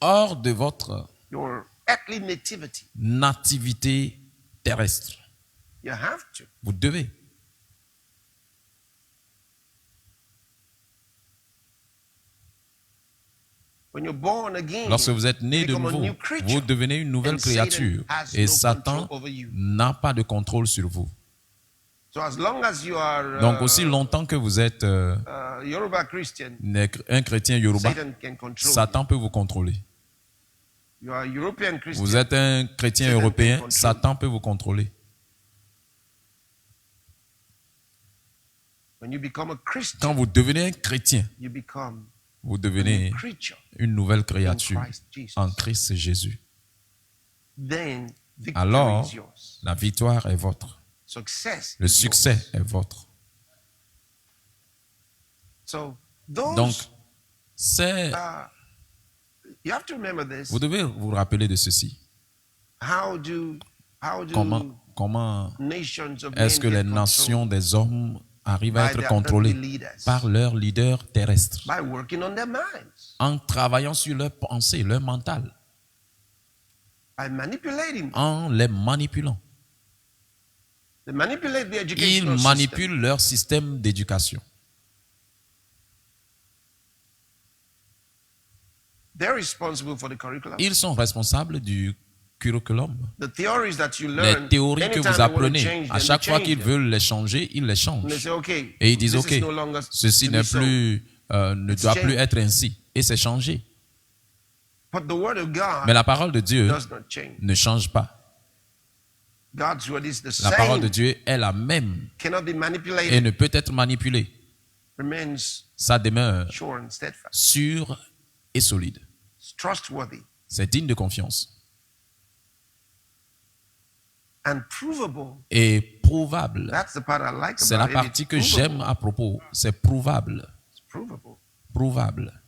hors de votre your earthly nativity. nativité terrestre. You have to. Vous devez. When you're born again, Lorsque vous êtes né you de become a nouveau, new creature. vous devenez une nouvelle And Satan créature has et no Satan control over you. n'a pas de contrôle sur vous. So as long as you are Donc aussi longtemps que vous êtes Yoruba Christian, un chrétien yoruba, Satan can control Satan peut vous contrôler. you are a European Christian. Vous êtes un chrétien Satan européen, can control. Satan peut vous contrôler. When you become a Christian, Quand vous devenez un chrétien, you become vous devenez a new creature une nouvelle in créature Christ Jesus. en Christ Jésus. Then victory Alors, is yours. la victoire est votre. Success Le is succès yours. est votre. So those, Donc, c'est, you have to remember this. vous devez vous rappeler de ceci. How do Comment nations of est-ce men que les get nations des hommes arrivent à by être their contrôlées earthly leaders? par leurs leaders terrestres By working on their minds, en travaillant sur leur pensée, leur mental, by manipulating. en les manipulant. They manipulate the Ils educational manipulent system. leur système d'éducation. They're responsible for the curriculum. Ils sont responsables du curriculum. The theories that you learn, Les théories que anytime vous they want to apprenez, change à them, chaque they fois change qu'ils them. veulent les changer, ils les And they changent. say, okay, Et ils disent, this OK, is no longer ceci to n'est be so. plus, ne It's doit plus changed. être ainsi. Et c'est changé. But the word of God Mais la parole de Dieu does not change. ne change pas. God's word is the La parole de same. Dieu est la même Cannot be et manipulated. ne peut être manipulée. Remains Ça demeure sure and steadfast. sûr et solide. It's trustworthy C'est digne de confiance and provable. et prouvable. That's the part I like C'est la about it. partie It's que provable. j'aime à propos. C'est prouvable. It's provable. Prouvable.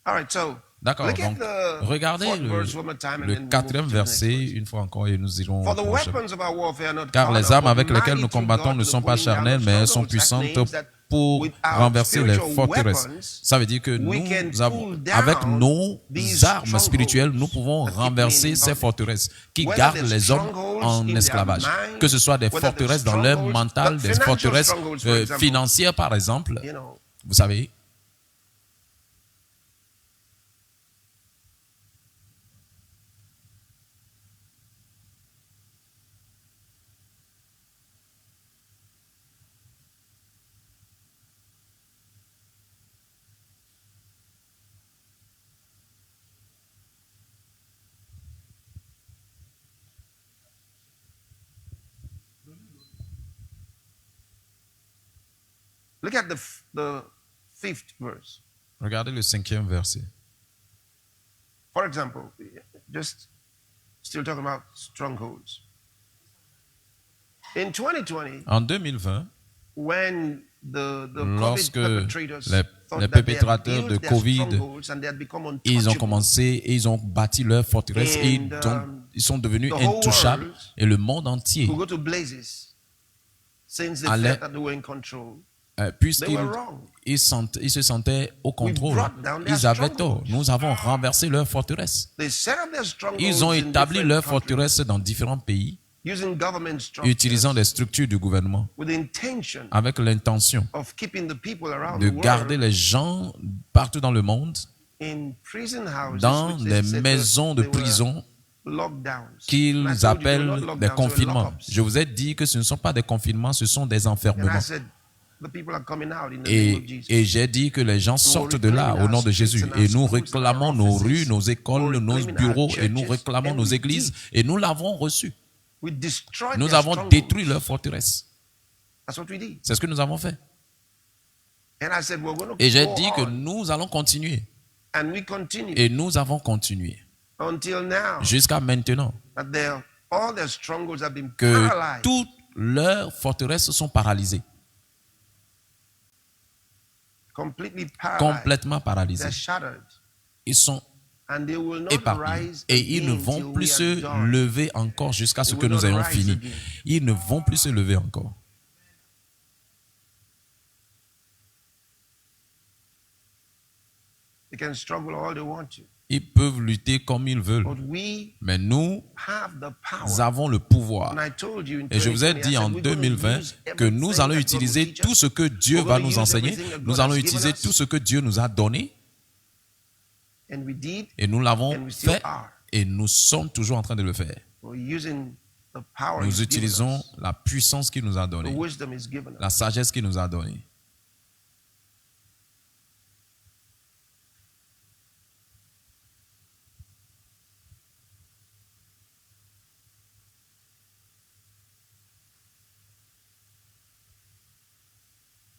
All right, so D'accord. look at Donc, the regardez fourth verse one more time and then le we'll move quatrième to the next verset verse. une fois encore et nous irons For au the prochain. weapons of our warfare are not Car les carnal, armes but avec lesquelles mighty nous through combattons God ne to sont the pas pulling down charnelles, of mais elles sont strongholds. That puissantes means that pour with our renverser les spiritual forteresses. weapons, Ça veut dire que we nous can avons, pull down avec nos these armes strongholds spirituelles, nous pouvons that keep renverser men in ces bondage. forteresses qui Whether gardent they're les hommes strongholds en in their esclavage. mind, Que ce soit des whether they're forteresses dans leur strongholds, mental, des financial forteresses strongholds, for example. financières par exemple. You know, Vous savez, look at the fifth verse. regardez le 5e verset. For example, just still talking about strongholds. In 2020, En 2020, when the lorsque COVID perpetrators les thought that they had perpétrateurs built de their Covid, strongholds and they had become ils ont untouchable, commencé et ils ont bâti leur forteresse et ils sont devenus the whole intouchables. world Et le monde entier, who go to blazes, since they allait- felt that they were in control, puisqu'ils they were wrong. ils se sentaient au contrôle, brought down their ils avaient strongholds. tort. Nous avons renversé leur forteresse. They set up their strongholds Ils ont in établi different leur countries. forteresse dans différents pays. using government structures utilisant des structures du gouvernement with the intention avec l'intention of keeping the people around de the garder world les gens partout dans le monde in prison houses, dans which les they said maisons de they were prison lockdowns. And I qu'ils told you they were appellent not des lockdowns, they were confinements. lockups. Je vous ai dit que ce ne sont pas des confinements, ce sont des And I enfermements. said, the people are coming out in the name of Jesus. Et j'ai dit que les gens sortent de là au nom de Jésus. Et nous réclamons nos rues, nos écoles, nos bureaux, et nous réclamons nos églises. Et nous l'avons reçu. We destroyed Nous their avons strongholds. détruit leur forteresse. That's what we did. C'est ce que nous avons fait. And I said, we're going to Et j'ai go dit que on. nous allons continuer. And we continue Et nous avons continué. until now. Jusqu'à maintenant. That all their strongholds have been Que paralyzed. toutes leurs forteresses sont paralysées. Completely paralyzed. Complètement paralysées. They're shattered. Ils sont And they will not épargnés. rise Et ils ne again till vont we plus are se done. lever encore jusqu'à ce They que will nous not ayons rise fini. again. Ils ne vont plus se lever encore. They can struggle all they want to. Ils peuvent lutter comme ils veulent. But we Mais nous have the power. avons le pouvoir. And I told you in Et je vous ai 2020, I dit said, en we're gonna 2020 use que nous everything allons that God utiliser will teach tout us. ce que Dieu We're va gonna nous use enseigner. everything that Nous God allons has utiliser given us. tout ce que Dieu nous a donné. And we did. Et nous l'avons And we still fait. are. Et nous sommes toujours en train de le faire. We're using the power Nous He's given utilisons us. la puissance qu'il nous a The donnée. wisdom He's given us. La sagesse qu'il nous a donnée.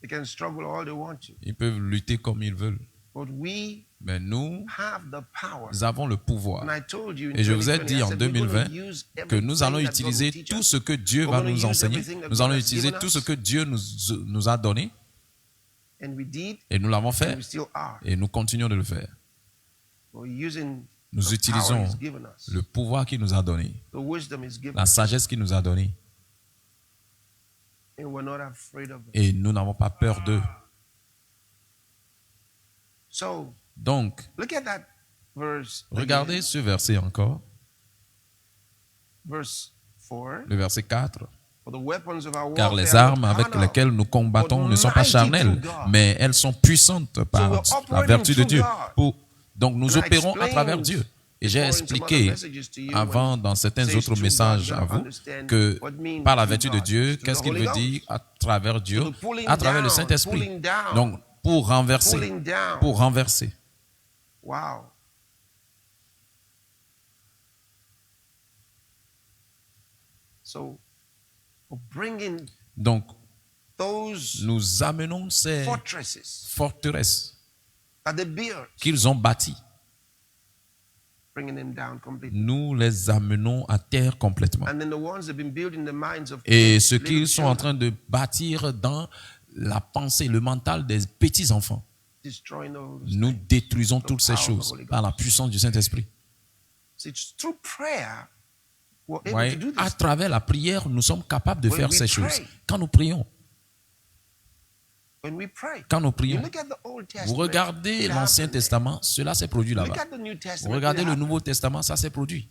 They can struggle all they want to. Ils peuvent lutter comme ils veulent. But we Mais nous have the power. avons le pouvoir. And I told you in Et je vous ai 2020, dit I en said, we're gonna 2020 use que nous allons everything that God utiliser will teach tout us. ce que Dieu We're va gonna nous use enseigner. everything that Nous God allons has utiliser given tout us. ce que Dieu nous a donné. And we did. Et nous l'avons And fait. we still are. Et nous continuons de le faire. We're using Nous the power utilisons He's given us. le pouvoir qu'il nous a donné. The wisdom He's given La us. sagesse qu'il nous a donnée. And we're not afraid of them. Et nous n'avons pas peur d'eux. So, Donc, look at that verse. regardez again. ce verset encore. Verse 4. Le verset 4. For the weapons of our Car warfare les are armes not avec carnal, lesquelles nous combattons but ne sont pas mighty charnelles, through God. mais elles sont puissantes par we're la operating vertu de through Dieu. God. Donc nous And I opérons à travers explained Dieu. Et j'ai before in some expliqué other messages to you avant when dans certains it says autres through messages God, à you vous understand que what it means par la through vertu de God. Dieu, It's through qu'est-ce the qu'il Holy veut dire Ghost. à travers Dieu, So the pulling à travers le down, Saint-Esprit. pulling down. Donc pour renverser, Pulling down. pour renverser. Wow. So, we're bringing Donc those nous amenons ces fortresses forteresses that they built, qu'ils ont bâties. bringing them down completely. Nous les amenons à terre complètement. And then the ones that have been built in the minds of Et ce little qu'ils sont en children, train de bâtir dans la pensée, le mental des petits-enfants. destroying those. Nous détruisons toutes ces power of the choses Holy Ghost. par la puissance du Saint-Esprit. It's through prayer we're Vous able voyez, to do à this. travers la prière, nous sommes capables de When faire we ces pray. choses. Quand nous prions, When we pray, quand nous you prions, look at the Old vous Testament, regardez it l'Ancien happened. Testament, cela s'est produit Look là-bas. at the New Vous Testament, regardez it le happened. Nouveau Testament, ça s'est produit.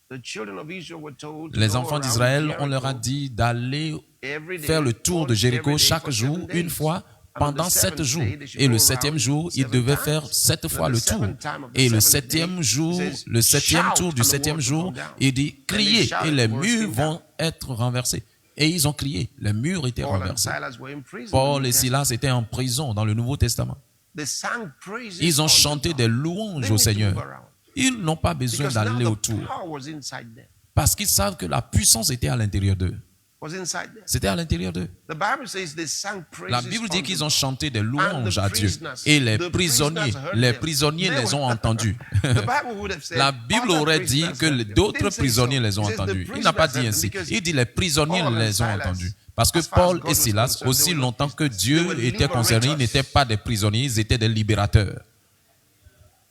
The children of Israel were told to Les go enfants around d'Israël, on leur a Jericho dit d'aller every day, faire le tour de once Jéricho every day chaque for jour, 7 days. une fois, And on pendant the 7 seventh jours. day, they should Et go le 7e around jour, ils 7 devaient times. faire 7 And fois the le tour. seventh time of the Et le seventh day, 7e jour, it says, le 7e shout, tour du and the 7e walls jour, will come down. il dit And they criez shouted, et les walls murs came vont down. être renversés. Et ils ont crié, les murs étaient Paul and renversés. Silas were in prison in Paul the et New Silas étaient en prison dans le Nouveau Testament. They sang praises Ils ont unto chanté God. des They louanges need au to Seigneur. move around. Ils n'ont pas besoin Because now d'aller the autour. power was inside them. Parce qu'ils savent que la puissance était à l'intérieur d'eux. Was inside them. C'était à l'intérieur d'eux. The Bible says they sang praises La Bible dit unto qu'ils ont God. chanté des And louanges the à Dieu. prisoners, Et les the prisonniers, prisoners heard les them. prisonniers They les were- ont entendus. The Bible would have said, La Bible other aurait dit prisoners que heard them. d'autres Didn't say prisonniers so. les ont It says the entendus. Il n'a pas prisoners dit heard ainsi. them because Il dit les prisonniers Paul and les ont Silas, entendus. Parce que as far as Paul God et was Silas, concerned, aussi they were longtemps que they Dieu were était concerné, ils liberators. n'étaient pas des prisonniers, ils étaient des libérateurs.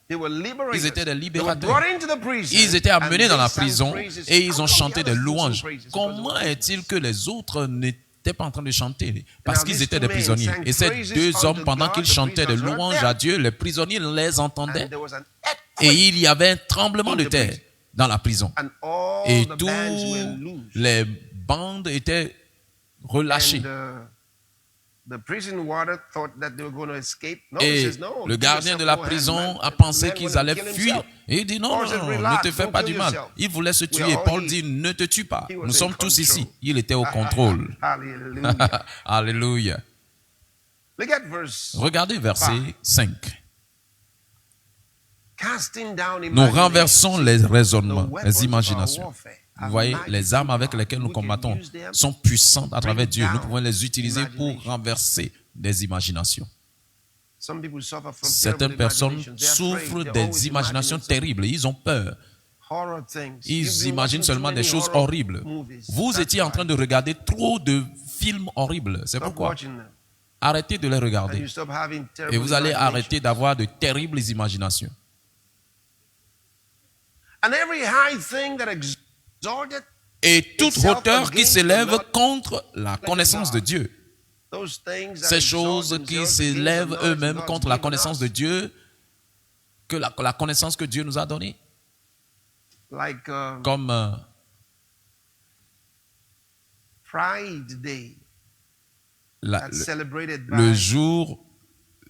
They were liberators. Ils étaient des They were libérateurs. brought into the prison, Ils étaient amenés and dans they la sang prison praises. et ils How ont come the chanté des others didn't louanges. sing praises? Because Comment of- est-il que les autres n'étaient pas en train de chanter? Parce Now, qu'ils these étaient two des men prisonniers. sang Et ces praises deux hommes, unto pendant God, qu'ils the chantaient des prisoners heard louanges them. à Dieu, les prisonniers les entendaient. And there was an Et il y avait un tremblement de terre dans la prison. And all Et the tous bands were loose. les bandes étaient relâchées. And the prison warder thought that they were going to escape. No, he Et says, no, le give gardien yourself de la no hand, prison man. a pensé Man qu'ils wanted to allaient kill fuir. himself. Et il dit non, Paul non, said, non, relax, ne te fais don't pas kill du mal. yourself. Il voulait se We tuer. are all Paul here. dit ne te tue pas. He was Nous in sommes tous control. ici. Il était au contrôle. Hallelujah. Alléluia. Look at verse Regardez verset 5. casting down Nous imagination. renversons les raisonnements, The weapons les of our imaginations. warfare Vous are voyez, mighty les armes through avec God. lesquelles nous We can combattons use them sont puissantes à travers bring Dieu. Nous down pouvons les utiliser pour imagination. renverser des imaginations. Some people suffer from Certaines terrible personnes imaginations. They're afraid. souffrent They're des always imaginations imagining something. terribles. Ils ont peur. Horror things. Ils You've been imaginent watching seulement too des many choses horror horribles. movies. Vous That's étiez en why. train de regarder trop de films horribles. C'est Stop pourquoi. watching them. Arrêtez de les And regarder. you stop having Et terrible vous allez imaginations. arrêter d'avoir de terribles imaginations. And every high thing that exalted Et toute itself hauteur qui against s'élève the knowledge contre la connaissance de Dieu. those things that Ces exalt choses qui themselves s'élèvent against the knowledge eux-mêmes of contre God's la given connaissance us. de Dieu, que la connaissance que Dieu nous a donnée. Like Comme Pride Day. la- That's celebrated le by jour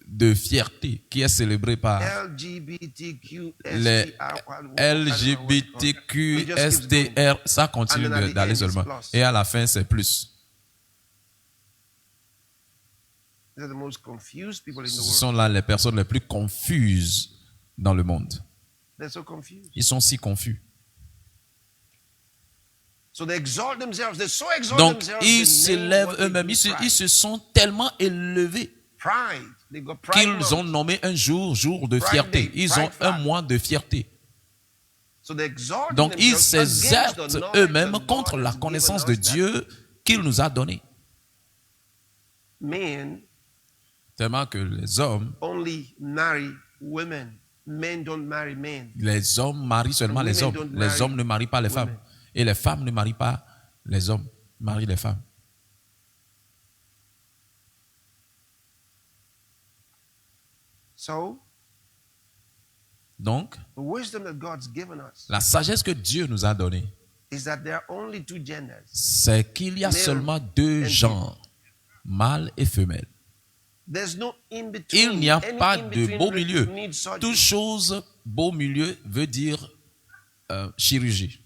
de fierté qui est célébré par LGBTQ, les LGBTQ, SDR, ça continue And then at the d'aller end, it's seulement. plus. Et à la fin, c'est plus. They're the most confused people in the Ce world. sont là les personnes les plus confuses dans le monde. They're so confused. Ils sont si confus. So they exalt themselves. They so exalt Donc, themselves. ils they name s'élèvent what they eux-mêmes. do Ils se sont tellement élevés pride. They got pride qu'ils month. ont nommé un jour de Pride fierté. Day, Ils Pride ont un Flag. mois de fierté. So they exalt Donc, ils themselves against s'exercent the knowledge eux-mêmes of contre God la has connaissance given de us that Dieu qu'il nous a donnée. Men Tellement que les hommes marry women. Men don't marry men. Les hommes marient seulement And les women hommes. don't Les hommes ne marient pas les women. femmes. Et les femmes ne marient pas les hommes. Ils marient les femmes. So Donc, the wisdom that God's given us la sagesse que Dieu nous a donnée, is that there are only two genders. c'est qu'il y a Male seulement deux and genres, mâle et femelle. There's no in between. Il n'y a Any pas in de between beau milieu. needs surgery. Toute chose beau milieu veut dire chirurgie.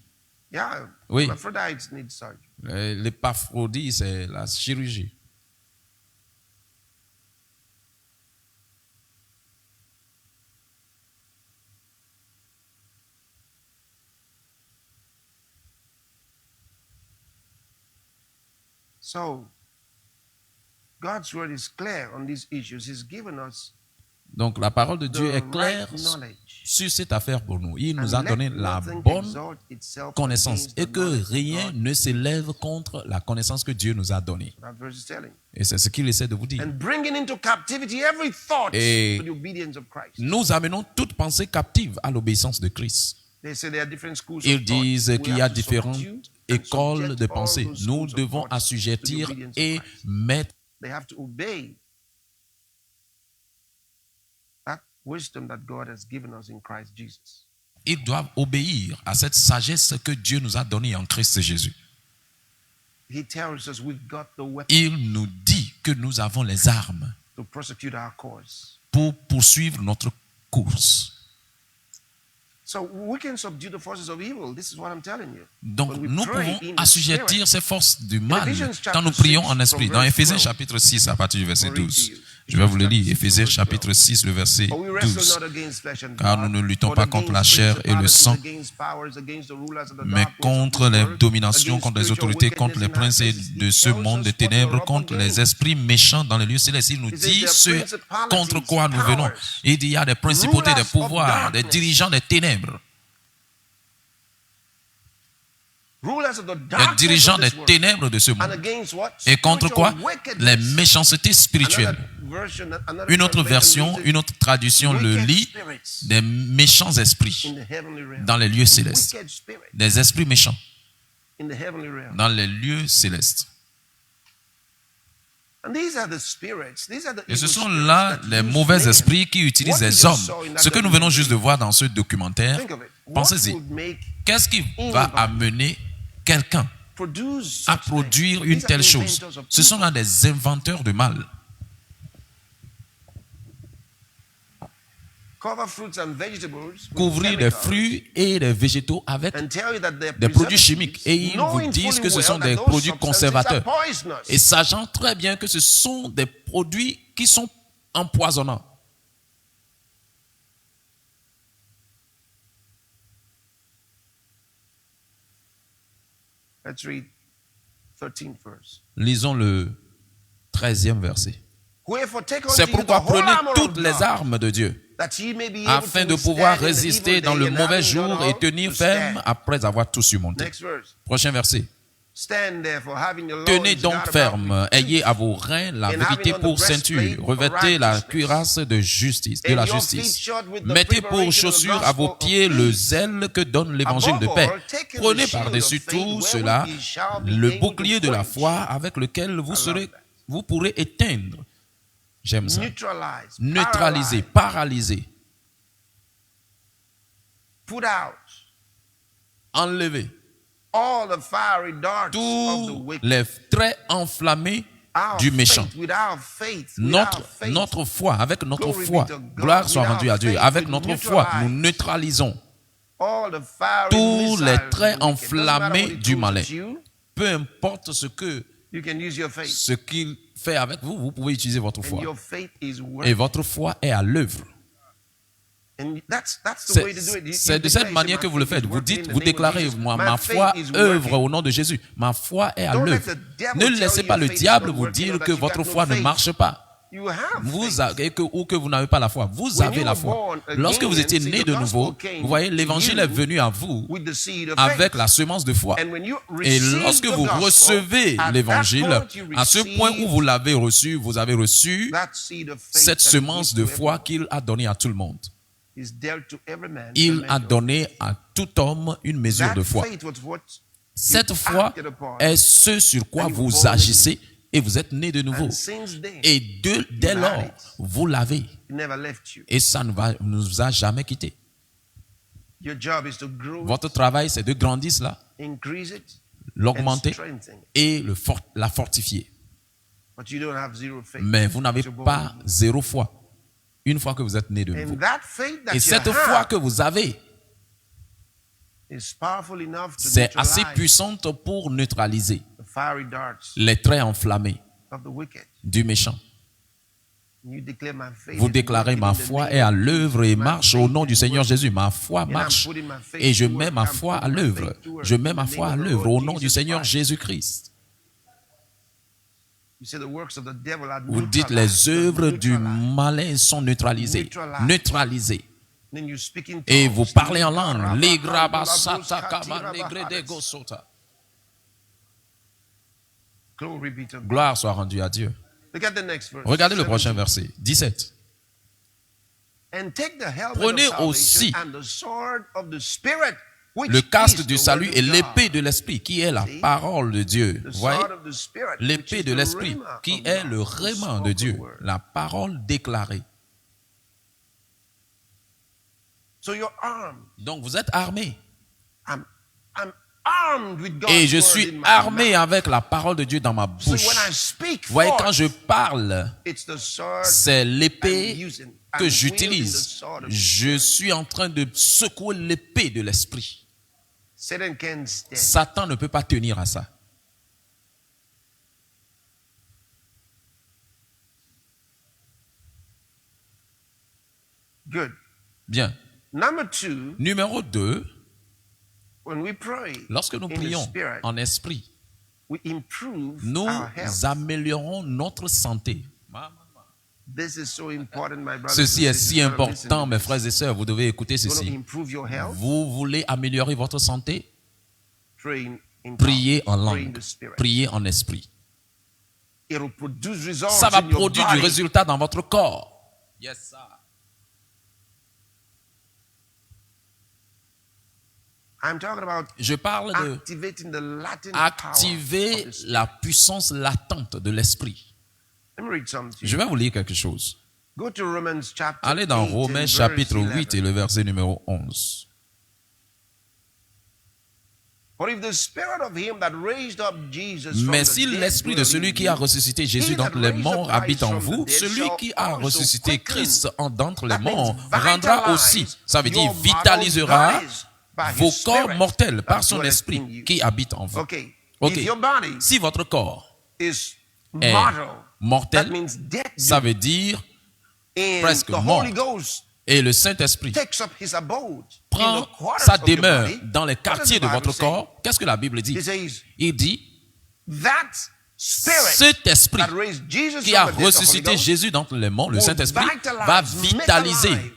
Yeah. Oui. Hermaphrodites need surgery. L'épaphrodie, c'est la chirurgie. So God's word is clear on these issues. He's given us Donc la parole de Dieu the est claire right knowledge. sur cette affaire pour nous. Il nous And a let donné la nothing bonne exalt itself connaissance against et the que knowledge of rien God. ne s'élève contre la connaissance que Dieu nous a donnée. That verse is telling. Et c'est ce qu'il essaie de vous dire. And bringing into captivity every thought Et to the obedience of Christ. nous amenons toute pensée captive à l'obéissance de Christ. They say there are different schools Ils of thought. disent We qu'il y a have to différentes subdue and écoles subject de all pensée. those Nous schools of devons thought to the assujettir obedience of et Christ. mettre They have to obey that wisdom that God has given us in Christ Jesus. ils doivent obéir à cette sagesse que Dieu nous a donnée en Christ Jésus. He tells us we've got the weapon Il nous dit que nous avons les armes to prosecute our cause. pour poursuivre notre course. So we can subdue the forces of evil. This is what I'm telling you. Donc, When we nous pray pouvons in the assujettir Spirit. ces forces du mal Ephesians quand nous chapter prions 6, en esprit. from Dans verse Éphésiens 12. chapitre 6, à partir du verset I'll read 12. to you. Je vais vous le lire. Ephesians Éphésiens chapter chapitre 6, le verset For we wrestle 12. not against flesh and Car blood, nous ne luttons but pas contre la against chair et le principalities, sang, against powers, against the rulers of the mais darkness of contre this les world, dominations, against contre les spiritual autorités, contre les wickedness in high princes places. de He ce tells monde us de what we're ténèbres, up contre les against. esprits méchants dans les lieux célestes. Il nous He says dit there are ce principalities, contre quoi nous venons. powers, Il dit il y a des principautés, des rulers of pouvoirs, des darkness. dirigeants des ténèbres. Rulers of the Les darkness dirigeants of des this world. ténèbres de ce And monde. against what? Et contre quoi? Spiritual wickedness. Les méchancetés spirituelles. Une autre version, une autre traduction le lit, des méchants esprits in the heavenly realm. dans les lieux célestes. Wicked spirit Des esprits méchants in the heavenly realm. dans les lieux célestes. Et ce sont là les mauvais esprits qui utilisent les hommes. Ce que nous venons juste de voir dans ce documentaire, pensez-y. Qu'est-ce qui va amener quelqu'un à produire une telle chose? Ce sont là des inventeurs de mal. Couvrir des fruits et des végétaux avec des produits chimiques. Et ils vous disent que ce sont des produits conservateurs. Et sachant très bien que ce sont des produits qui sont empoisonnants. Lisons le 13e verset. C'est pourquoi prenez toutes les armes de Dieu, afin de pouvoir résister dans le mauvais jour et tenir ferme après avoir tout surmonté. Prochain verset. Tenez donc ferme, ayez à vos reins la vérité pour ceinture, revêtez la cuirasse de justice, mettez pour chaussure à vos pieds le zèle que donne l'évangile de paix. Prenez par-dessus tout cela le bouclier de la foi avec lequel vous pourrez éteindre. J'aime ça. Neutraliser, paralyser. Enlever. Tous les traits enflammés du méchant. Notre foi, avec notre foi, gloire soit rendue à Dieu. Avec notre foi, nous neutralisons tous les traits enflammés du malin. Peu importe ce qu'il fait avec vous, vous pouvez utiliser votre foi. Et votre foi est à l'œuvre. C'est de cette manière que vous le faites. Vous dites, vous déclarez, ma foi œuvre au nom de Jésus. Ma foi est à l'œuvre. Ne laissez pas le diable vous dire que votre foi ne marche pas. Ou que vous n'avez pas la foi. Vous avez la foi. Lorsque vous étiez né de nouveau, vous voyez, l'évangile est venu à vous avec la semence de foi. Et lorsque vous recevez l'évangile, à ce point où vous l'avez reçu, vous avez reçu cette semence de foi qu'il a donnée à tout le monde. Il a donné à tout homme une mesure de foi. Cette foi est ce sur quoi vous agissez et vous êtes né de nouveau. Et dès lors, vous l'avez. Et ça ne vous a jamais quitté. Votre travail, c'est de grandir cela, l'augmenter et la fortifier. Mais vous n'avez pas zéro foi. Une fois que vous êtes né de nouveau. Et cette foi que vous avez, c'est assez puissante pour neutraliser les traits enflammés du méchant. Vous déclarez, ma foi est à l'œuvre et marche au nom du Seigneur Jésus. Ma foi marche et je mets ma foi à l'œuvre. Je mets ma foi à l'œuvre au nom du Seigneur Jésus-Christ. Vous dites les œuvres du malin sont neutralisées. Neutralisées. Et vous parlez en langue. Gloire soit rendue à Dieu. Regardez le prochain verset, 17. Prenez aussi le casque du salut et l'épée de l'esprit, qui est la parole de Dieu. Vous voyez? L'épée de l'esprit, qui est le réma de Dieu, la parole déclarée. Donc vous êtes armés. Et je suis armé avec la parole de Dieu dans ma bouche. Vous voyez, quand je parle, c'est l'épée que j'utilise. Je suis en train de secouer l'épée de l'esprit. Satan ne peut pas tenir à ça. Bien. Numéro 2, lorsque nous prions en esprit, nous améliorons notre santé. Ceci est si important, mes frères et sœurs, vous devez écouter ceci. Vous voulez améliorer votre santé? Priez en langue, priez en esprit. Ça va produire du résultat dans votre corps. Yes, sir. Je parle de activer la puissance latente de l'esprit. Let me read something to you. Je vais vous lire quelque chose. Go to Romans chapter Allez dans 8 Romains and chapitre verse 8 11. et le verset numéro 11. For if the spirit of him that raised up Jesus from Mais the si dead l'esprit de dwell celui in qui a you, ressuscité he Jésus that d'entre les raised up morts Christ habite en from vous, the dead celui shall qui a also ressuscité quicken. Christ d'entre les That means morts rendra aussi, vitalize ça veut dire your mortal vitalisera bodies by his vos corps spirit mortels par that son dwelleth in esprit you. qui habite en vous. Okay. Ok. If your body Si votre corps is est mortal, that mortel, means dead. ça veut dire And presque the mort. Holy Ghost Et le Saint-Esprit takes up his abode prend in the quarters sa of your demeure body. dans les What does quartiers the de Bible votre say? corps. Qu'est-ce que la Bible dit? It says, Il dit, that spirit cet esprit that raised Jesus qui a from the dead, the Holy ressuscité Ghost, Jésus d'entre les morts, le will Saint-Esprit, vitalize, va make vitaliser, alive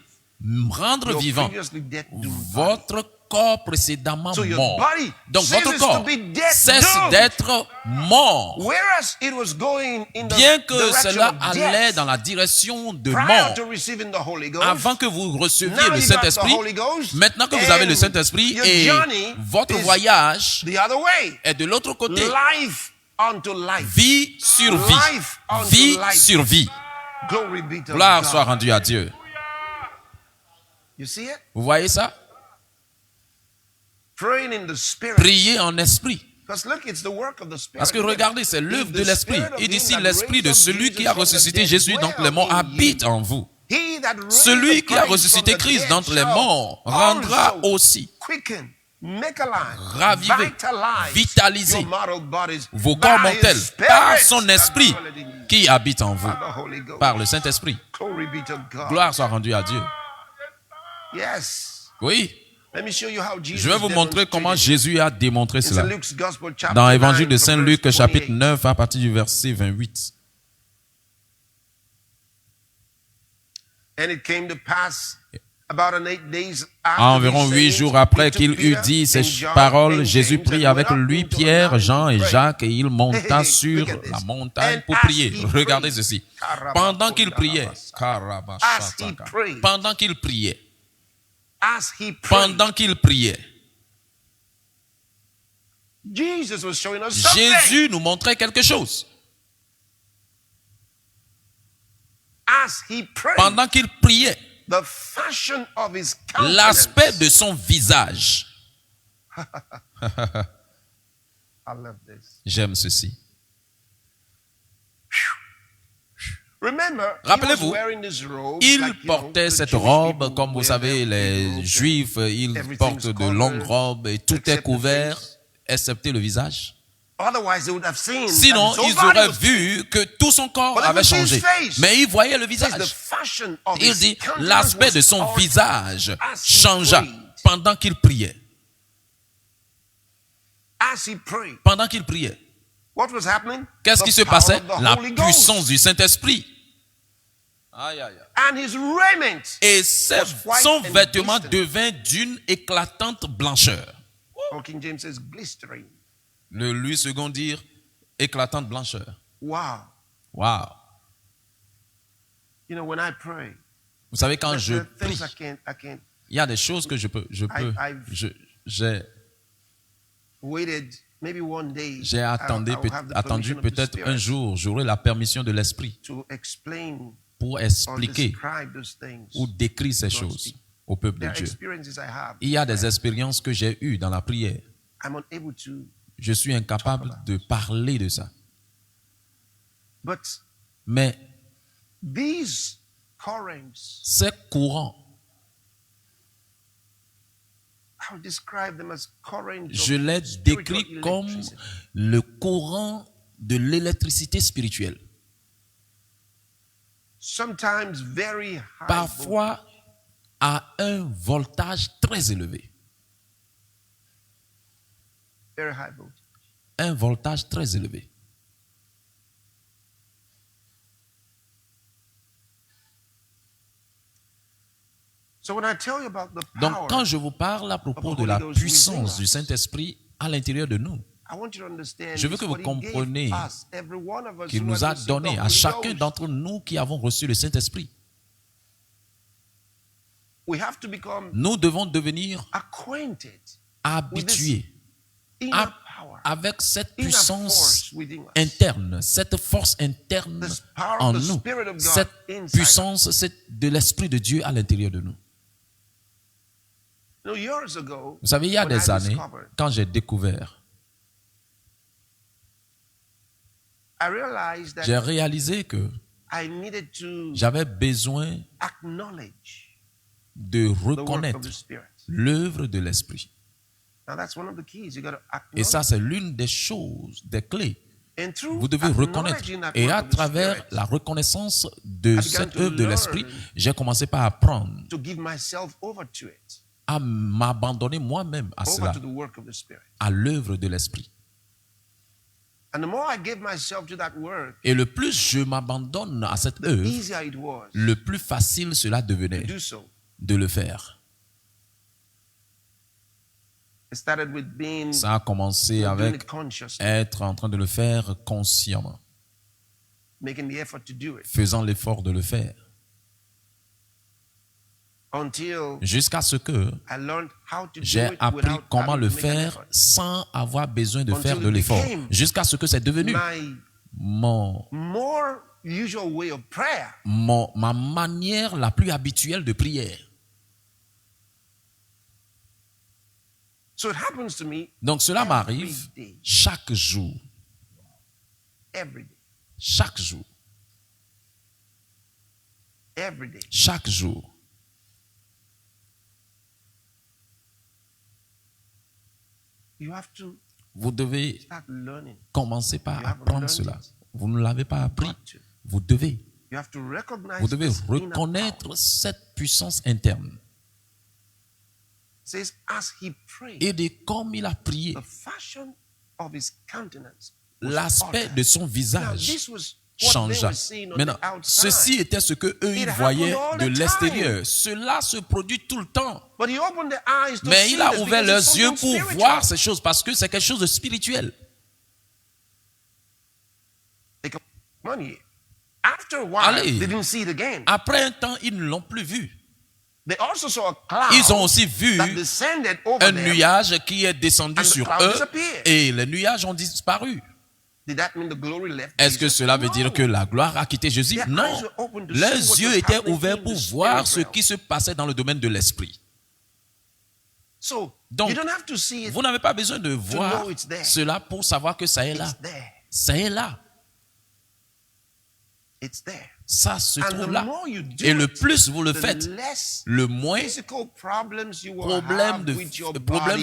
rendre your vivant previously dead doomed votre corps précédemment So your mort. body Donc votre ceases corps to be dead cesse doomed. d'être mort. Whereas it was going in the Bien que direction cela of allait death dans la direction de prior mort, to receiving the Holy Ghost, avant que vous receviez now le you got Saint-Esprit, the Holy Ghost, maintenant que vous avez le and Saint-Esprit your et journey votre is voyage the other way. est de l'autre côté, Life unto life. vie sur vie, Life unto vie life. sur vie. Glory be to Gloire God. soit rendue à Dieu. You see it? Vous voyez ça? Praying in the Spirit. Priez en esprit. Because look, it's the work of the Spirit. Parce que regardez, c'est l'œuvre de l'esprit. Il dit, si l'esprit de celui qui a ressuscité dead Jésus d'entre les morts dwell in habite you, en vous, he that raised celui qui a Christ ressuscité from the Christ dead d'entre les shall morts rendra also aussi quicken, make alive, raviver, vitalize vitaliser your mortal bodies vos by corps his mortels Spirit par son that esprit dwelleth in you, qui habite en vous, by the Holy Ghost. par le Saint-Esprit. Glory be to God. Gloire soit rendue à Dieu. Yes. Oui. Let me show you how Jesus Je vais vous montrer comment Jésus a démontré It's cela. in Luke's Gospel, chapter Dans 9, l'Évangile de from Saint Luc, verse chapitre 28. 9, à partir du verset 28. And it came to pass about 8 days after Environ these 8 sayings, jours après he took qu'il eut Peter dit ces and John paroles, and Jésus James prit and avec went up lui into a Pierre, mountain Jean to et pray. Jacques et il monta Hey, sur look at this. la montagne And pour as prier. he Regardez prayed, ceci. Pendant qu'il priait, As he prayed. pendant qu'il priait, As he prayed, pendant qu'il priait, Jesus was showing us something. Jésus nous montrait quelque chose. As he prayed, Pendant qu'il priait, the fashion of his countenance. l'aspect de son visage. I love this. J'aime ceci. Remember, he was Rappelez-vous, wearing this robe, il like, portait the cette Jewish robe, people comme vous wear savez, their les robes, Juifs, ils everything's portent de covered, longues robes et tout est except the couvert, face. excepté le visage. Otherwise, they would have seen Sinon, that his ils whole body auraient was vu que tout son corps But they avait would see his changé. face. Mais ils voyaient le It says the visage. fashion of Il his dit, countenance l'aspect was de son altered visage as he changea prayed. pendant qu'il priait. As he prayed. Pendant qu'il priait. What was happening? Qu'est-ce The qui se power passait? of the La Holy Ghost. puissance du Saint-Esprit. Aïe, aïe, aïe. And his raiment Et was white son and vêtement glistening. devint d'une éclatante blancheur. Or King James says glistering. Le lui second dire éclatante blancheur. Wow. Wow. You know, when I pray, Vous savez, quand there je are things prie, I can't. il y a des choses que j'ai Waited maybe one day. attendu, I will have the attendu permission of the peut-être Spirit un jour, j'aurai la permission de l'Esprit to explain pour or expliquer describe those things. ou décrire ces God's choses people. au peuple There de are Dieu. experiences I have. Il y a des expériences que j'ai eues dans la prière. I'm unable to. Je suis incapable de parler de ça. But Mais these currents, ces courants, I would describe them as currents je of les spiritual décris comme electricity. le courant de l'électricité spirituelle. Sometimes very high. Parfois à un voltage très élevé. Very high voltage. Un voltage très élevé. So when I tell you about the Donc, power, quand je vous parle à propos de la puissance du Saint-Esprit à l'intérieur de nous, I want you to understand je veux que vous what he gave compreniez us, every one of us qu'il who nous has a received donné the à Holy chacun Ghost. d'entre nous qui avons reçu le Saint-Esprit. We have to become Nous devons devenir acquainted habitués, with this inner avec cette puissance interne, cette force interne en nous, cette puissance de l'Esprit de Dieu à l'intérieur de nous. Vous savez, il y a des années, quand j'ai découvert, j'ai réalisé que j'avais besoin de reconnaître l'œuvre de l'Esprit. Et ça, c'est l'une des choses, des clés. Vous devez reconnaître. Et à travers la reconnaissance de cette œuvre de l'Esprit, j'ai commencé par apprendre à m'abandonner moi-même à cela, à l'œuvre de l'Esprit. Et le plus je m'abandonne à cette œuvre, le plus facile cela devenait de le faire. Ça a commencé avec être en train de le faire consciemment, faisant l'effort de le faire. Jusqu'à ce que j'ai appris comment le faire sans avoir besoin de faire de l'effort. Jusqu'à ce que c'est devenu ma manière la plus habituelle de prière. Donc cela m'arrive chaque jour. Chaque jour. Chaque jour. Vous devez commencer par apprendre cela. Vous ne l'avez pas appris. Vous devez reconnaître cette puissance interne. Et de comme il a prié, l'aspect de son visage changea. Maintenant, ceci était ce que eux ils voyaient de l'extérieur. Cela se produit tout le temps. Mais il a ouvert leurs yeux pour voir ces choses parce que c'est quelque chose de spirituel. Allez, après un temps, ils ne l'ont plus vu. Ils ont aussi vu un nuage qui est descendu sur eux et les nuages ont disparu. Est-ce que cela veut dire que la gloire a quitté Jésus? Non. Leurs yeux étaient ouverts pour voir ce qui se passait dans le domaine de l'esprit. Donc, vous n'avez pas besoin de voir cela pour savoir que ça est là. Ça est là. Ça se trouve là. Et le plus vous le faites, le moins problèmes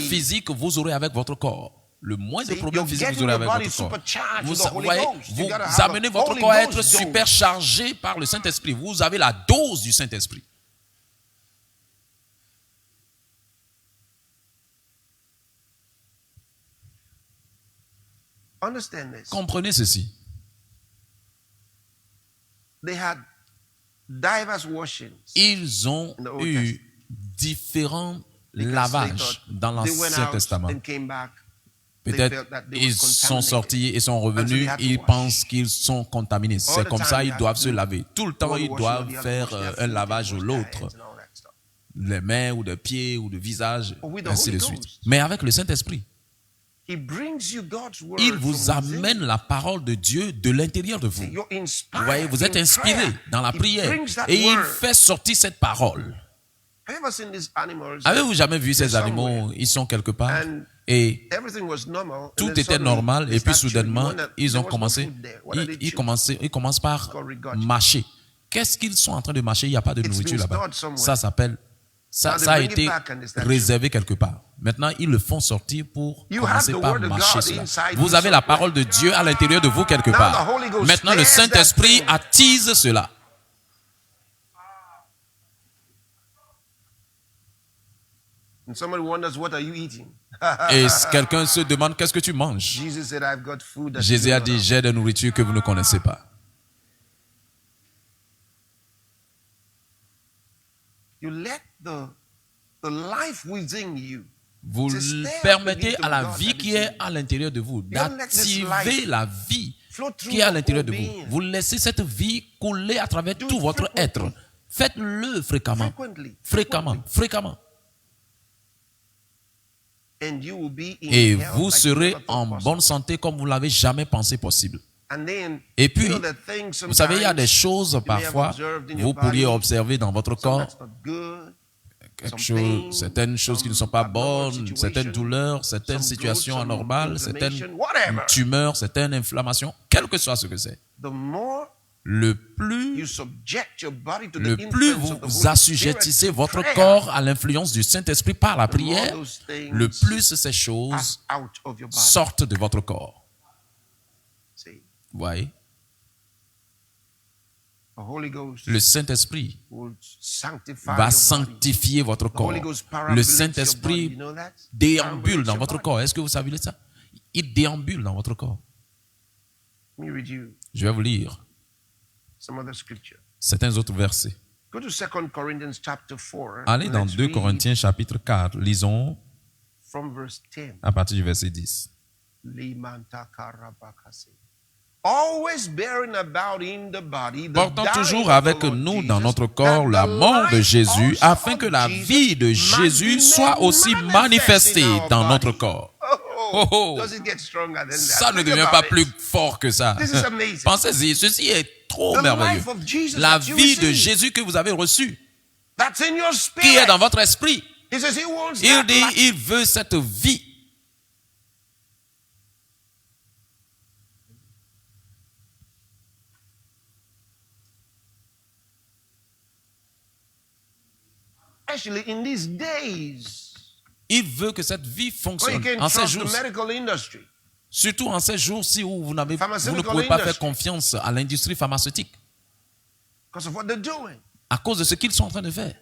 physiques vous aurez avec votre corps. Le moins de problèmes physiques vous aurez avec votre corps. Vous amenez votre corps à être superchargé par le Saint-Esprit. Vous avez la dose du Saint-Esprit. Comprenez ceci. Ils ont eu différents lavages dans l'Ancien Testament. Peut-être ils sont sortis et sont revenus, ils pensent qu'ils sont contaminés. C'est comme ça, ils doivent se laver. Tout le temps, ils doivent faire un lavage ou l'autre. Les mains ou des pieds ou le visage, ainsi de suite. Mais avec le Saint-Esprit, il vous amène la parole de Dieu de l'intérieur de vous. Vous voyez, vous êtes inspiré dans la prière et il fait sortir cette parole. Avez-vous jamais vu ces animaux? Ils sont quelque part et tout était normal et puis soudainement, ils ont commencé, ils commencent par mâcher. Qu'est-ce qu'ils sont en train de mâcher? Il n'y a pas de nourriture là-bas. Ça s'appelle... Ça a été réservé quelque part. Maintenant, ils le font sortir pour commencer par mâcher cela. Vous avez la parole de Dieu à l'intérieur de vous quelque part. Maintenant, le Saint-Esprit attise cela. Et quelqu'un se demande, qu'est-ce que tu manges? Jésus a dit, j'ai de nourriture que vous ne connaissez pas. Vous permettez à la vie qui est à l'intérieur de vous d'activer la vie qui est à l'intérieur de vous. Vous laissez cette vie couler à travers tout votre être. Faites-le fréquemment. Fréquemment. Fréquemment. and you will be in Et health vous like you serez never thought en possible. bonne santé comme vous l'avez jamais pensé possible. And then, Et puis, you know, the things vous savez, il y a des choses sometimes you may have parfois, observed in your vous pourriez body, observer dans votre some corps that's not good, quelque some chose, pain, certaines choses qui ne sont pas bonnes, certaines douleurs, certaines situations anormales, certaines tumeurs, certaines inflammations, quel que soit ce que c'est. the more Le plus you subject your body to le the plus influence of the vous Holy assujettissez Spirit, votre prayer, corps à l'influence du Saint-Esprit par la the more prière, those things le plus ces choses pass out of your body. sortent de votre corps. See, Vous voyez? the Holy Ghost Le Saint-Esprit will sanctify va your body. sanctifier votre The corps. Holy Ghost Le parabolates your body. Saint-Esprit You know that? déambule Parabolates dans your votre body. corps. Est-ce que vous savez ça? Il déambule dans votre corps. Let me read you Je vais vous lire some other scripture. certains autres versets. Go to 2 Corinthians chapter 4. Allez dans Let's 2 read Corinthiens chapitre 4. Lisons from verse 10. à partir du verset 10. Always bearing about in the body the Portant dying toujours of avec the Lord nous Jesus, dans notre corps that la the mort de life Jésus, also afin que of la Jesus vie de might Jésus be soit made aussi manifest manifestée in our dans body. notre corps. Oh, Oh, does it get stronger than that? ça ne Think devient about pas it. plus fort que ça. This is amazing. Pensez-y, ceci est trop The merveilleux. life of Jesus La that you vie de receive. Jésus que vous avez reçue, That's in your qui spirit. est dans votre esprit. He says he wants Il that dit, life. il veut cette vie. Especially in these days. Il veut que cette vie Where you fonctionne can en ces trust jours. the medical industry. Surtout en ces jours-ci où vous ne Pharmaceutical pouvez pas faire industry. confiance à l'industrie pharmaceutique Because of what they're doing. à cause de ce qu'ils sont en train de faire.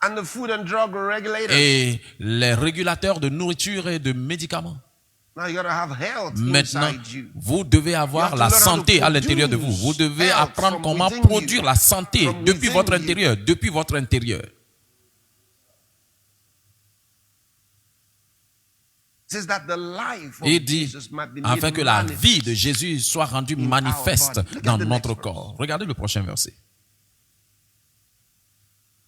And the Food and Drug Regulators. Et les régulateurs de nourriture et de médicaments. Now you gotta have health Maintenant, inside you. vous devez You avoir have to la learn how to santé à l'intérieur de vous. Vous produce devez health apprendre from comment within produire you. la santé From depuis within votre you. intérieur, depuis votre intérieur. It says that the life of Il dit, Jesus might be made afin que la manifest. vie de Jésus soit rendue in our manifeste body. Look dans at the notre next corps. Regardez le prochain verset.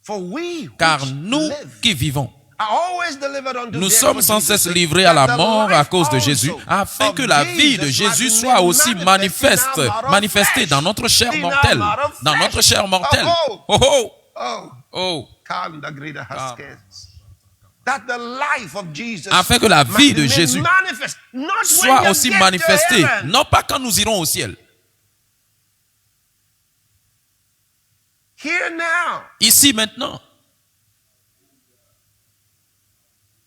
For we Car which nous live qui vivons, are always delivered unto nous death sommes for sans Jesus' cesse sake, livrés à la that the mort à life cause de also Jésus, afin of que la vie de Jesus might Jésus be soit aussi manifest in our mortal manifestée flesh. dans notre chair In our mortelle. mortal Dans flesh. notre chair mortelle. Oh, Oh oh! Oh, Oh! Kanda Greda Haskins. That the life of Jesus Afin que la might vie be de made Jésus manifest, not when soit you aussi get to manifestée, heaven. non pas quand nous irons au ciel. Here now. Ici maintenant.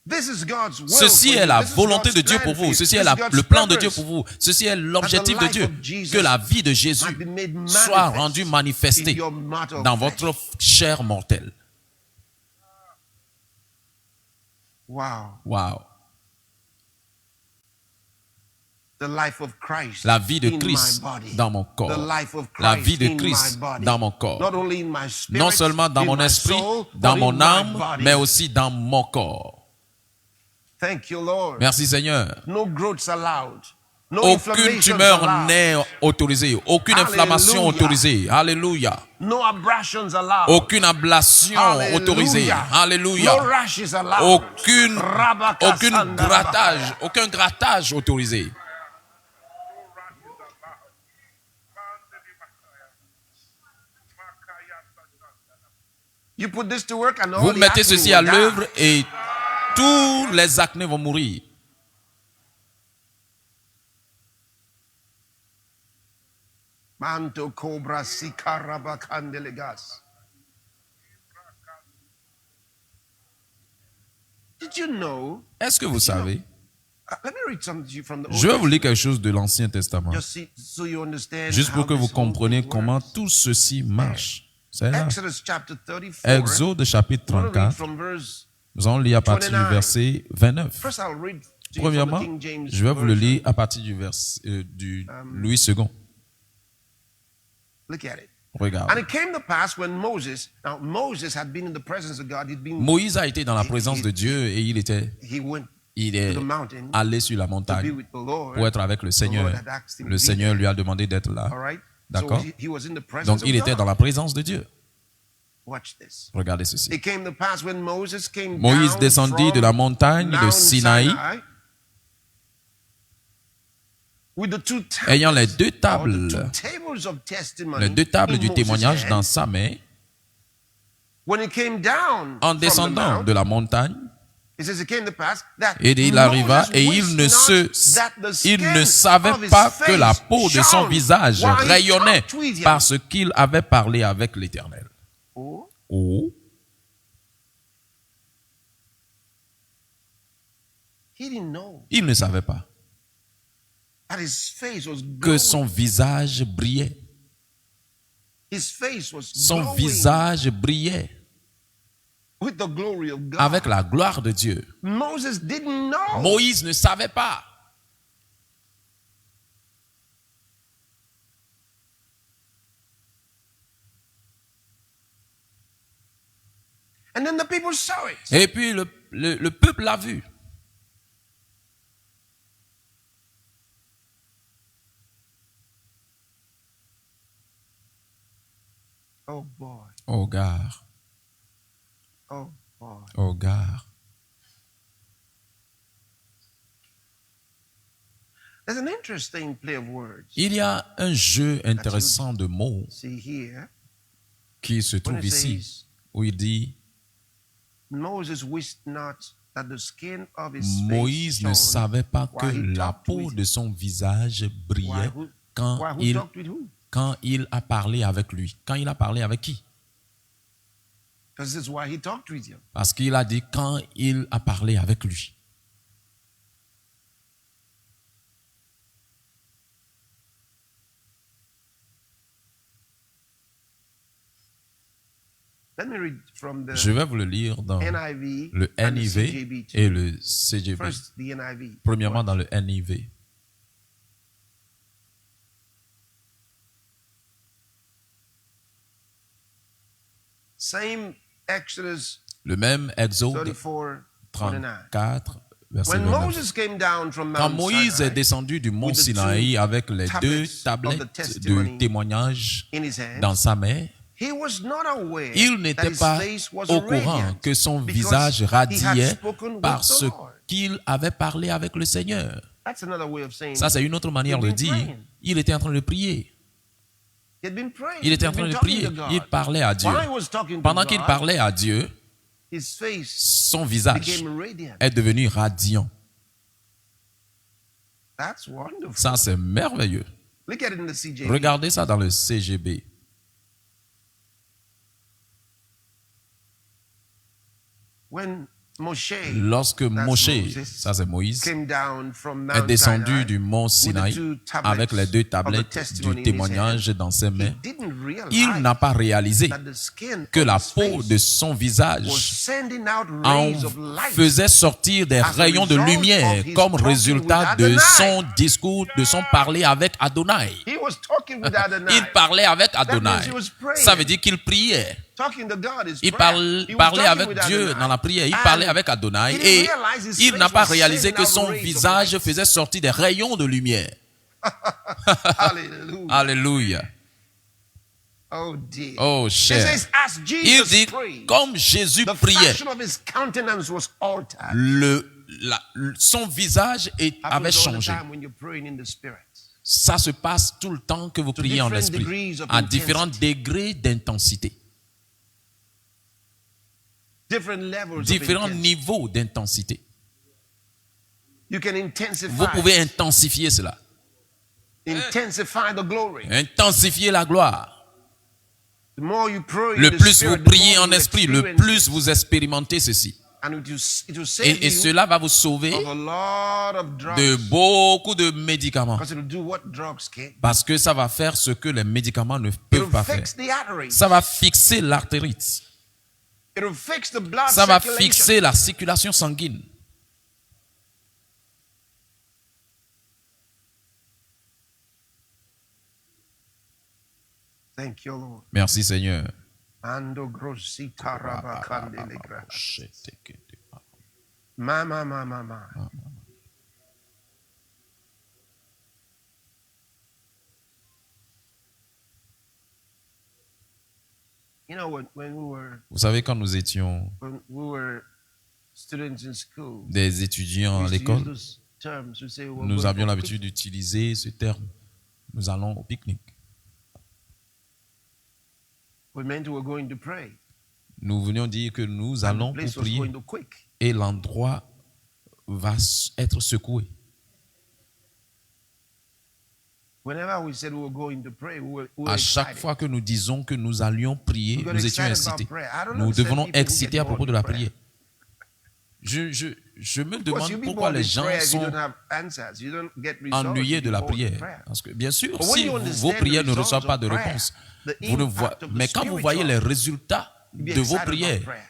This is God's will Ceci for est you. la This is volonté God's de Dieu plan pour for vous. you. Ceci This est is God's le plan de Dieu purpose. pour vous. Ceci est l'objectif That de the Dieu. life of Jesus Que la vie de Jésus might be made soit manifest rendue in manifestée your mortal dans flesh. votre chair mortelle. Wow. Wow. The life of Christ La vie de in Christ my body. dans mon corps. The life of La Christ vie de in Christ my body. dans mon corps. Not only in my spirit, Non seulement dans in mon my esprit, soul, dans but mon in my âme, body. mais aussi dans mon corps. Thank you, Lord. Merci Seigneur. No growths allowed. No Aucune inflammations tumeur allowed. n'est autorisée. Aucune inflammation Alléluia. autorisée. Alléluia. No abrasions allowed. Aucune ablation Alléluia. autorisée. Alléluia. No rashes allowed. Aucune Rabakasandalaba. aucun grattage autorisé. You put this to work and all Vous the mettez acne ceci à will l'œuvre die. et tous les acnés vont mourir. Manto cobra sikarabakandelegas. Did you know? Est-ce que vous savez? Let me read something to you from the Old Je vais vous lire Testament. quelque chose de l'Ancien Testament. So you understand Juste pour how que vous this whole compreniez thing comment works. tout ceci marche. C'est là. Exodus chapter 34. Exode chapitre I wanna read 34. from verse Nous allons lire à partir du 29. verset 29. First, I'll read to you from Premièrement, the King James je vais vous le Version. lire à partir du du Louis II. Look at it. Regarde. And it came to pass when Moses had been in the presence of God. He'd been, Moïse a été dans la présence de Dieu et il est to the mountain allé sur la to be montagne with the Lord. pour être avec le The Seigneur. Lord had asked him to Le be Seigneur there. lui a demandé d'être là. All right? D'accord? So he was in the presence Donc of il était God. dans la présence de Dieu. Watch this. Regardez ceci. It came to pass when Moses came Moïse down descendit de la montagne de Mount Sinaï, Sinai with the two tablets, ayant les deux or the tables, two tables of testimony les deux tables in du Moses' témoignage hand. dans sa main. When it came down En from the descendant mount, de la montagne, it says it came to pass that et il arriva Moses et wished not that the il ne skin savait of his pas que la face peau de son shone visage while he rayonnait talked with him. parce qu'il avait parlé avec l'Éternel. Oh, Oh, he didn't know il ne savait pas that his face was que glowing. son visage brillait. His face was Son glowing visage brillait with the glory of God. avec la gloire de Dieu. Moses didn't know. Moïse ne savait pas. And then the people saw it. Et puis le peuple l'a vu. Oh boy. Oh gare, Oh boy. oh gare. There's an interesting play of words. Il y a un jeu intéressant de mots See here, qui se when trouve it ici, says, où il dit Moses wished not that the skin of his Moïse face ne shone savait pas que while he la talked peau with de son visage brillait Why, who quand talked with who? il a parlé avec lui. Quand il a parlé avec qui? Because this is why he talked with you. Parce qu'il a dit quand il a parlé avec lui. Let me read from the Je vais vous le lire dans NIV le and the NIV CJB too. et le CJB. First, the NIV. Premièrement, dans le NIV. Same Exodus Le même Exode 34, 49. 34, verset When 29. Moses came down from Quand Mount Moïse Sinai est descendu du mont with the Sinaï avec les deux tablets of the tablettes testimony de témoignage in his hand, dans sa main, he was not aware il that n'était his pas face was au courant radiant que son because visage he had radiait spoken with parce the Lord. qu'il avait parlé avec le Seigneur. That's another way of saying Ça, c'est une autre manière he'd de been dire, praying. il était en train de prier. He'd been praying. Il était en He'd train been de talking prier. to God. Il parlait à Dieu. While he was talking to Pendant qu'il God, parlait à Dieu, his face son visage became radiant. est devenu radiant. That's wonderful. Ça, c'est merveilleux. Look at it in the CJB. Regardez ça dans le CGB. When Moshe, Lorsque that's Moshe, Moses, ça c'est Moïse, came down from est Mount descendu Sinai du mont with the Sinaï two tablets avec les deux of the tablettes testimony du in his témoignage hand, dans ses mains, he didn't realize il n'a pas réalisé that the skin que of la his peau face de son was visage sending out en rays of light faisait sortir des as a rayons de result lumière of his comme talking résultat with de Adonai. son discours, de son parler avec Adonai. He was talking with Adonai. Il parlait avec That means Adonai. he was praying. Ça veut dire qu'il priait. Talking to God is Il prayer. He was parlait talking avec with Dieu Adonai. dans la prière. Il And parlait avec Adonai he didn't et realize his il face n'a pas was réalisé sending que out son rays of visage light. faisait sortir des rayons de lumière. Hallelujah. Alléluia. Oh dear. Oh It cher. says, as Il Jesus dit, prayed, comme Jésus the priait, fashion of his countenance was altered. son visage avait Happens all the changé. time when you're praying in the Spirit. Ça se passe tout le temps que vous To priez en different esprit, degrees of à différents degrés d'intensité, Different levels différents of intensity. niveaux d'intensité. You can intensify. Vous pouvez intensifier cela, Intensify the glory. intensifier la gloire. The more you pray in Le the plus Spirit, vous the priez more en you esprit, le experience plus it. vous expérimentez ceci. And it will save Et you cela va vous sauver of a lot of drugs. de beaucoup de médicaments. Because it'll do what drugs can't. Parce que ça va faire ce que les médicaments ne It'll peuvent pas faire. fix the arteries. Ça va fixer l'artérite. It'll fix the blood Ça va circulation. fixer la circulation sanguine. Thank you, Lord. Merci Seigneur. Ando grosita raba kandele gra. Ma, ma, ma, ma, ma. You know, when we were Vous savez, quand nous étions students in school, des étudiants we à used to use l'école, those terms. We say, we're nous going avions for a l'habitude d'utiliser ce terme. Nous allons au pique-nique. We meant we were going to pray. Nous venions dire que nous And the allons place pour was prier going to quick. et l'endroit va être secoué. Whenever we said we were going to pray, we were À chaque excited. fois que nous disons que nous allions prier, We got nous étions excited about excités. prayer. I don't Nous understand devenons people who excités get à propos de bored la with prayer. prière. Je me Of course, demande you be pourquoi bored les with gens prayer if you sont don't have answers. You don't get results. ennuyés You de be la bored with prière. prayer. Parce que bien sûr, But when si you vos understand prières the ne reçoivent results pas of de prayer, réponse, the vous ne voyez, impact of the mais quand vous spiritual, voyez les résultats you'll be de vos excited about prières prayer.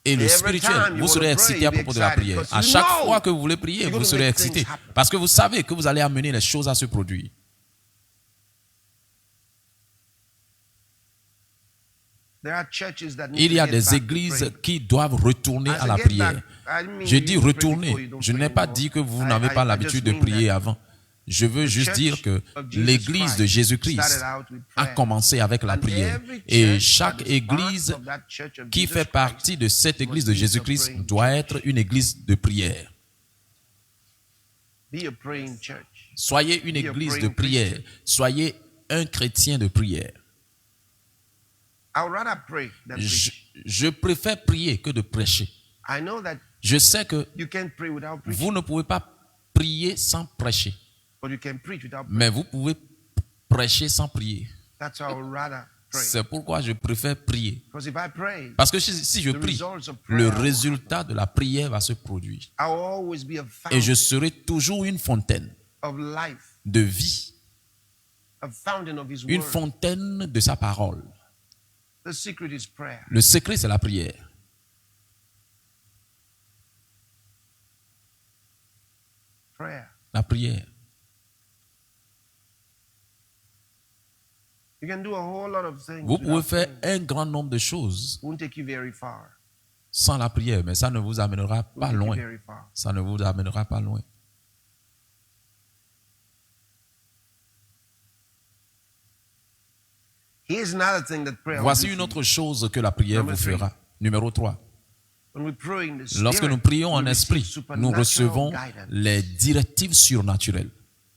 et le Every spirituel, time you vous serez wanna pray, excité à you'll be propos de la excited prière. because À you chaque know fois que vous voulez prier, you're vous gonna serez make things excité. happen. Parce que vous savez que vous allez amener les choses à se produire. There are churches that need Il y a to get des back to églises praying. qui doivent retourner I à said la get prière. back. I didn't mean Je you dis to pray retourner. before you don't Je pray n'ai pas anymore. dit que vous I- n'avez pas I l'habitude just de mean prier that avant. Je veux the juste dire church que of Jesus l'église de Christ Jésus-Christ started out with a prayer. commencé avec la And prière. every Et church chaque that is part église of that church of qui Jesus fait partie de cette église de must be a Jésus-Christ praying doit church. être une église de prière. Be a praying church. Soyez une Be a église de praying prière. Christian. Soyez un chrétien de prière. I would rather pray than preach. Je préfère prier que de prêcher. I know that Je sais que you can't pray without preaching, vous ne pouvez pas prier sans prêcher, but you can preach without mais praying. vous pouvez prêcher sans prier. That's how I would rather pray. C'est pourquoi je préfère prier. Because if I pray, Parce que si je the prie, results of le prayer will résultat de la prière va se produire. I will always be a Et je fountain serai toujours une fontaine of life, de vie, a fountain of His une word. fontaine de sa parole. The secret is prayer. Le secret, c'est la prière. Prayer. La prière. You can do a whole lot of things. Vous pouvez without faire praying. un grand nombre de choses It won't take you very far. sans la prière, mais ça ne vous amènera pas It won't take loin. you very far. Ça ne vous amènera pas loin. Here's another thing that prayer will Voici do une for autre chose que la prière Number vous three. fera. Numéro 3. you. When we pray in the Lorsque Spirit, nous prions en we receive esprit, nous supernatural recevons guidance. les directives surnaturelles.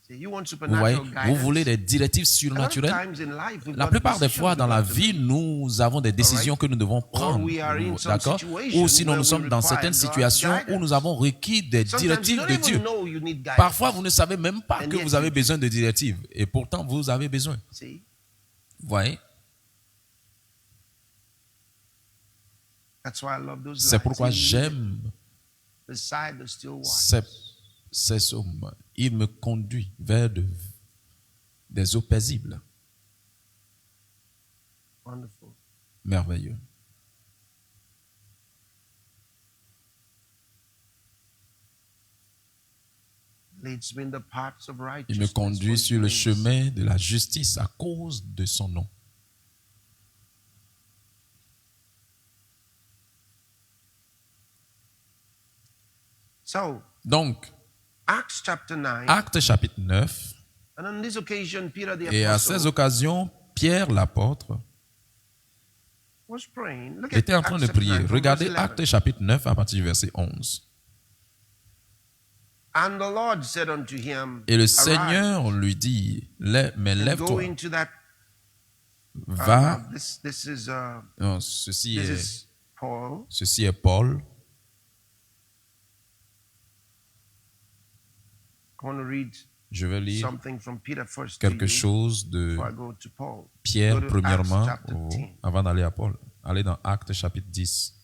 See, you want Vous supernatural voyez, vous guidance? voulez des directives A lot of surnaturelles. times in life, we've La got plupart des decisions fois dans we've la got to vie, make. nous avons des décisions que nous devons prendre. we are in some D'accord? situation Ou sinon where nous we sommes dans require certaines God's situations où guidance. nous avons requis des Sometimes directives you don't de even Dieu. know you need guidance. Parfois, vous ne savez même pas And que yet vous avez you do. besoin de directives. Et pourtant, vous avez besoin. See? Vous voyez? That's why I love those C'est lines. pourquoi He leadeth j'aime beside the still waters. ces hommes. Il me conduit vers des eaux paisibles. Wonderful. Merveilleux. Leads me in the paths of Il me righteousness conduit for sur le his name's chemin de la justice à cause de son nom. So, Donc, Acts chapter 9. Acte chapitre 9. And on this occasion, Peter the Et à apostle ces occasions, Pierre l'apôtre was praying. Look at était en train Acts de chapter prier. 9 from Regardez verse 11. Acte chapitre 9 à partir du verset 11. And the Lord said unto him, Et le Arise, Seigneur lui dit, mais and go lève-toi, into that. va. This is Non, ceci Paul. est Paul. I want to read Je vais lire something from Peter first. quelque to you chose de before I go to Paul. Pierre Go to premièrement Acts chapter 10. avant d'aller à Paul. Allez dans Acte chapitre 10.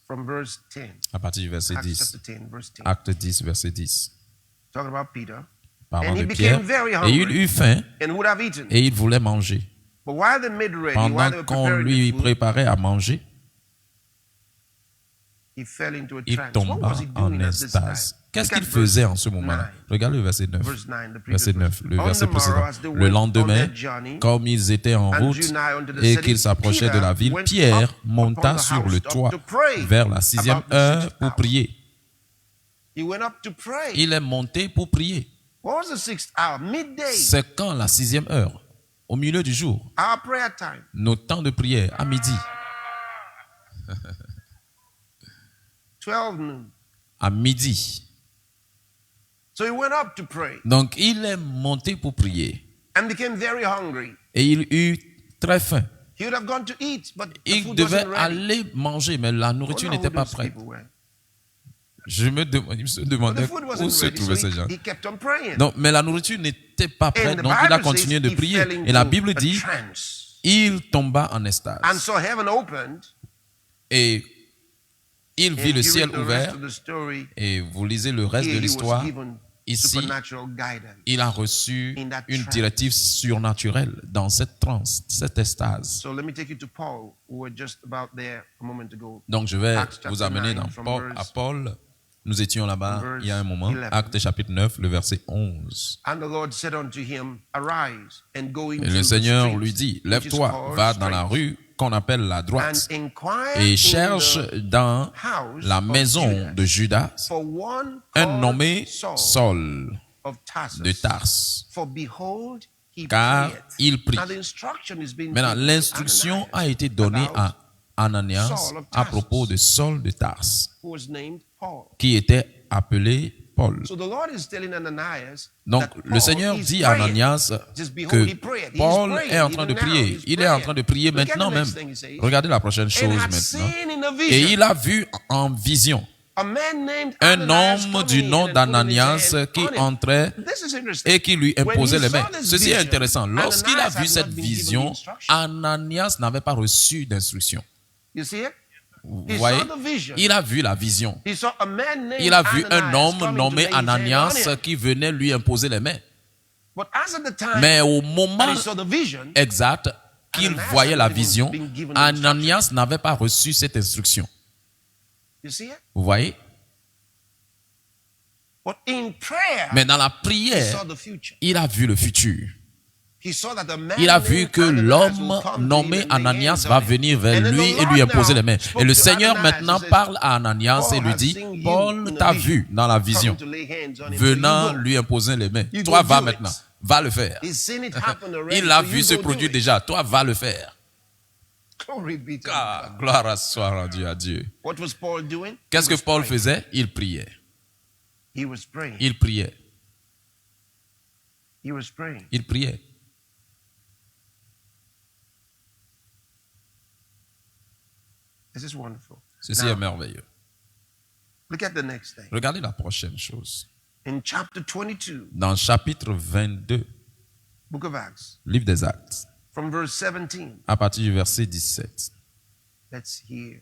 From verse 10. À partir du verset Acts 10. chapter 10, verse 10. Acte 10, verset 10. Talking about Peter. Parlant And he de became Pierre. very Et il hungry eut faim and would have eaten. et il voulait manger. But while they made ready, while Pendant they were qu'on preparing lui the food, préparait à manger, He fell into a Il trance. What tomba was he en doing at this extase. time? Qu'est-ce Look qu'il at faisait verse en ce moment-là? 9. Regarde le verset 9. Verse 9, the previous Verset 9, le verse. verset On the morrow, précédent. as they Le went on lendemain, their journey, comme ils étaient en and route drew nigh unto the et city, qu'ils s'approchaient de la Peter ville, went Pierre up monta upon the sur le housetop toit to pray vers la 6e about the heure sixth pour hour. prier. He went up to pray. Il est monté pour prier. What was the 6th hour? Midday. C'est quand la 6e heure? Au milieu du jour. Our prayer time. Nos temps de prière, à midi. 12 noon. À midi. So he went up to pray Donc, il est monté pour prier. and became very hungry. Et il eut très faim. He would have gone to eat, but the Il food devait wasn't ready. aller manger, mais la nourriture I wonder n'était who pas those prête. people were. Je me demandais But the food où wasn't se ready, trouvait so ces gens. he kept on praying. Non, mais la nourriture n'était pas prête, And the donc il a Bible continué says de he prier. fell Et la into Bible a dit, trance. il tomba en extase. And so heaven opened. Et il vit And le you ciel read the ouvert. rest of the story. Et vous lisez le reste Here de he was l'histoire. given Ici, supernatural guidance. il a reçu In that une trance. directive surnaturelle dans cette transe, cette extase. So let me take you to Paul, who were just about there a moment ago. Donc je vais Acts chapter vous amener 9 dans from Paul, à verse- Paul. Nous étions là-bas from il y a un moment. verse 11. Acte chapitre 9, le verset 11. And the Lord said unto him, Arise and go into Et le the Seigneur street, lui dit, which is lève-toi, called va dans la Straight, rue qu'on appelle la droite and inquire et in cherche the dans house la of maison Judas de Judas for one un called nommé Saul Saul of Tarsus. de Tarse. For behold, he Car prayeth. il prie. Now the instruction is being Maintenant, given to l'instruction Ananias, a été donnée about à Ananias Saul of à Tarsus, propos de Saul de Tarse, who was named Paul. qui était appelé Paul. So the Lord is telling Ananias Donc, that le Paul Seigneur is dit à praying. Ananias Just behold, que he prayed. He's Paul praying est en train de even now. prier. He's Il est en praying. train de prier Look at maintenant the même. next thing he says. Regardez la prochaine And chose had maintenant. seen in a Et vision il a vu en vision a man named un Ananias homme coming du in nom and putting his d'Ananias hand qui on him. entrait This is interesting. et qui lui imposait When he les mains. saw this Ceci est vision, intéressant. Lorsqu'il a Ananias vu had cette not been given vision, the instruction. Ananias n'avait pas reçu d'instruction. You see it? Vous He voyez? saw the vision. Il a vu la vision. He saw a man named Il a vu un Ananias homme coming to nommé lay his hand on Ananias him. qui venait lui imposer les mains. But as at the time Mais au that moment he saw the vision, exact qu'il Ananias voyait had la been vision, given the Ananias n'avait pas reçu cette instruction. you see it? Vous voyez? But in prayer, Mais dans la he prière, saw the future. il a vu le futur. He saw that the man Il a vu named que Ananias l'homme will come to nommé him and lay Ananias hands va on him. venir vers And then lui the et lui Lord imposer now les mains. spoke Et le to Seigneur Ananias. maintenant He says, parle à Ananias et Paul lui has dit, seen you Paul in a t'a vision, vu dans la vision, come to lay hands on him. venant So you go. lui imposer les mains. You Toi, go va do maintenant. it. Va le faire. He's seen it happen already, Il a so vu you se go do produire it. déjà. Toi, va le faire. Glory be to Ah, God. gloire soit rendue à Dieu. What was Paul doing? Qu'est-ce He que was Paul praying. faisait? Il priait. He was praying. Il priait. He was praying. Il priait. This is wonderful. Ceci Now, est merveilleux. look at the next thing. Regardez la prochaine chose. In chapter 22, Dans chapitre 22, book of Acts, livre des Actes, from verse 17, à partir du verset 17, let's hear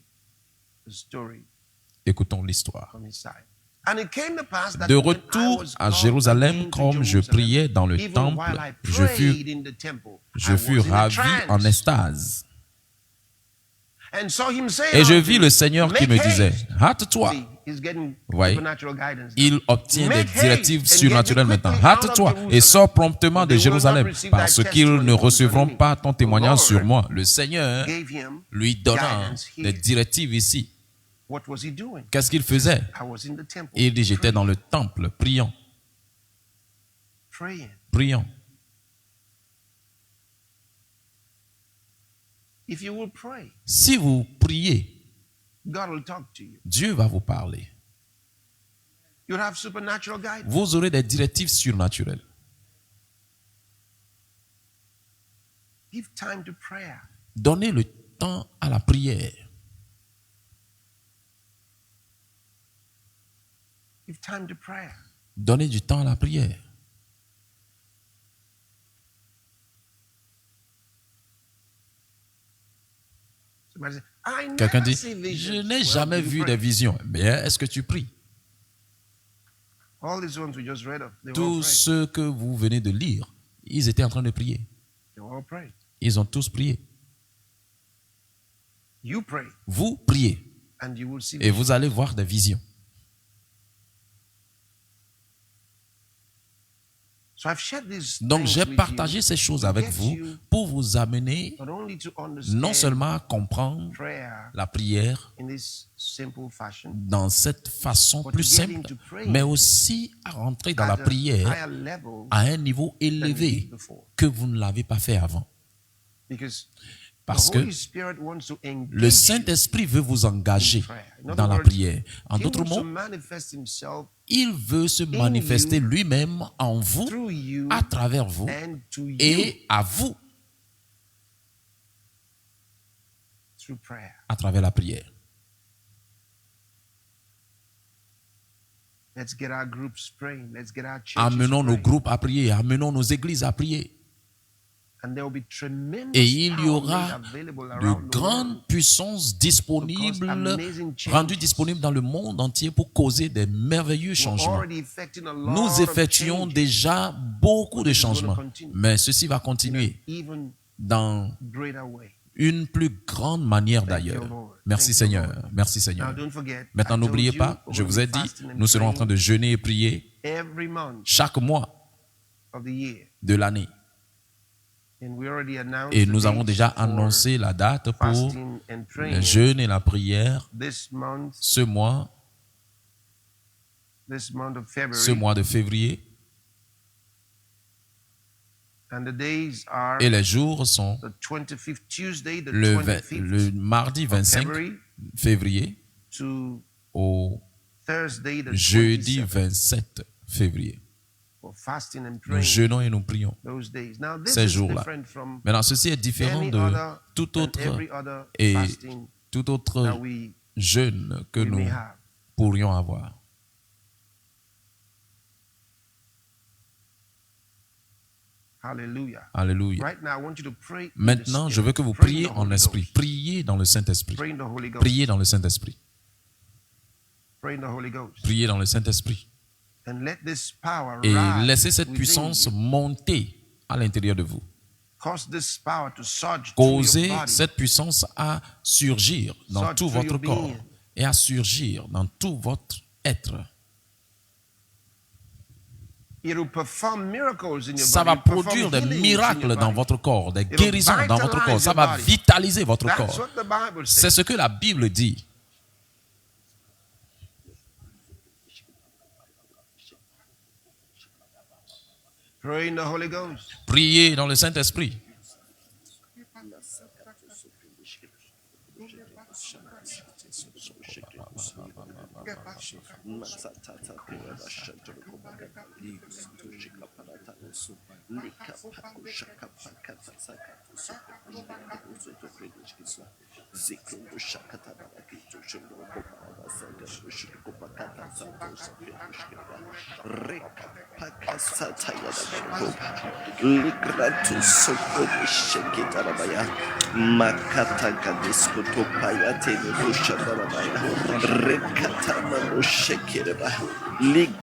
the story écoutons l'histoire. from his side. And it came to pass that De when I retour was à called Jérusalem, into comme je Jerusalem, priais dans le even temple, while I je prayed in the temple, I fus was in a ravi en trance, extase. and saw him say Et je unto vis me, le Seigneur qui "Make me disait, haste." hâte-toi. See, he's getting Voyez, supernatural guidance now. il obtient des Make haste directives and get surnaturelles thee maintenant. quickly out of Hâte-toi Jerusalem, et sors promptement for de they will not Jérusalem, receive thy parce qu'ils testimony ne recevront concerning me. pas ton The témoignage sur Lord moi. Le Seigneur gave him lui donnant guidance here. des directives ici. What was he doing? Qu'est-ce qu'il faisait? I was in the temple. Il dit, j'étais dans le temple, priant, Praying. priant. If you will pray, Si vous priez, God will talk to you. Dieu va vous parler. You'll have supernatural guidance. Vous aurez des directives surnaturelles. Give time to prayer. Donnez le temps à la prière. Give time to prayer. Donnez du temps à la prière. Somebody say, I Quelqu'un never dit, see je visions. n'ai Well, jamais do you vu pray? des visions. Bien, est-ce que tu pries? All these ones we just read of, they all Tous prayed. ceux que vous venez de lire, ils étaient en train de prier. They all prayed. Ils ont tous prié. You pray. Vous priez. And you will see Et vous allez voir des visions. So I've shared these Donc things j'ai with partagé you ces choses to avec get vous you pour vous amener not only to non understand seulement à comprendre prayer la prière in this simple fashion, dans cette façon but plus to get simple, into praying mais aussi à rentrer dans la at a prière higher level à un niveau than you élevé did before. que vous ne l'avez pas fait avant. Because Parce the que Holy Spirit wants to engage le Saint-Esprit veut vous engager dans la prière. En He d'autres wants to mots, manifest himself il veut se manifester lui-même en vous, through you à travers vous and to you et à vous through prayer. à travers la prière. Let's get our groups praying. Let's get our churches Amenons nos praying. groupes à prier, amenons nos églises à prier. And there will be tremendous Et il y power aura made available de around the world. grandes puissances disponibles, amazing changes rendues disponibles dans le monde entier pour causer des merveilleux We're changements. already effecting a lot Nous of effectuons changes, déjà beaucoup de This is gonna changements, continue. mais ceci va in an continuer even dans greater way. une plus grande manière Thank d'ailleurs. you, Lord. Merci Thank you, Seigneur, Lord. merci Now, Seigneur. don't forget, Maintenant, I told n'oubliez you, pas, we're je gonna vous ai be dit, fasting and nous serons en train praying de jeûner et prier every month chaque mois of the year. de l'année. And we already announced Et the nous avons dates déjà for annoncé la date pour fasting and le praying jeûne et la prière this month ce mois of February. ce mois de février. And the days are Et les jours sont the 25th Tuesday, the le 25th le mardi of 25 February février to au Thursday, the jeudi 27th 27 février. for fasting and Nous praying jeûnons et nous prions those days. Now, this ces is jours-là. different from Maintenant, ceci est différent any de other tout and autre every other et fasting tout autre that we jeûne que we may nous have. pourrions avoir. Hallelujah. Alléluia. Right now, I want you to pray in the Maintenant, je veux que vous Spirit. Pray in priez the en Holy esprit. Ghost. Priez dans le Saint-Esprit. Pray in the Holy Ghost. Priez dans le Saint-Esprit. Pray in the Holy Ghost. Priez dans le Saint-Esprit. And let this power Et rise laissez cette within puissance you. monter à l'intérieur de vous. Cause this power to surge through your Causez body. cette puissance à surgir dans Surge tout through votre your corps being. et à surgir dans tout votre être. It will perform miracles in your Ça body. va It will produire perform des healings in miracles your dans body. votre corps, des will guérisons dans votre corps. vitalize Ça your va body. vitaliser votre That's corps. what the Bible C'est says. ce que la Bible dit. Pray in the Holy Ghost. Priez dans le Saint-Esprit. Likratu soko shekitarabaya makata kadisko topaya tene busha darabaya rekata mano shekireba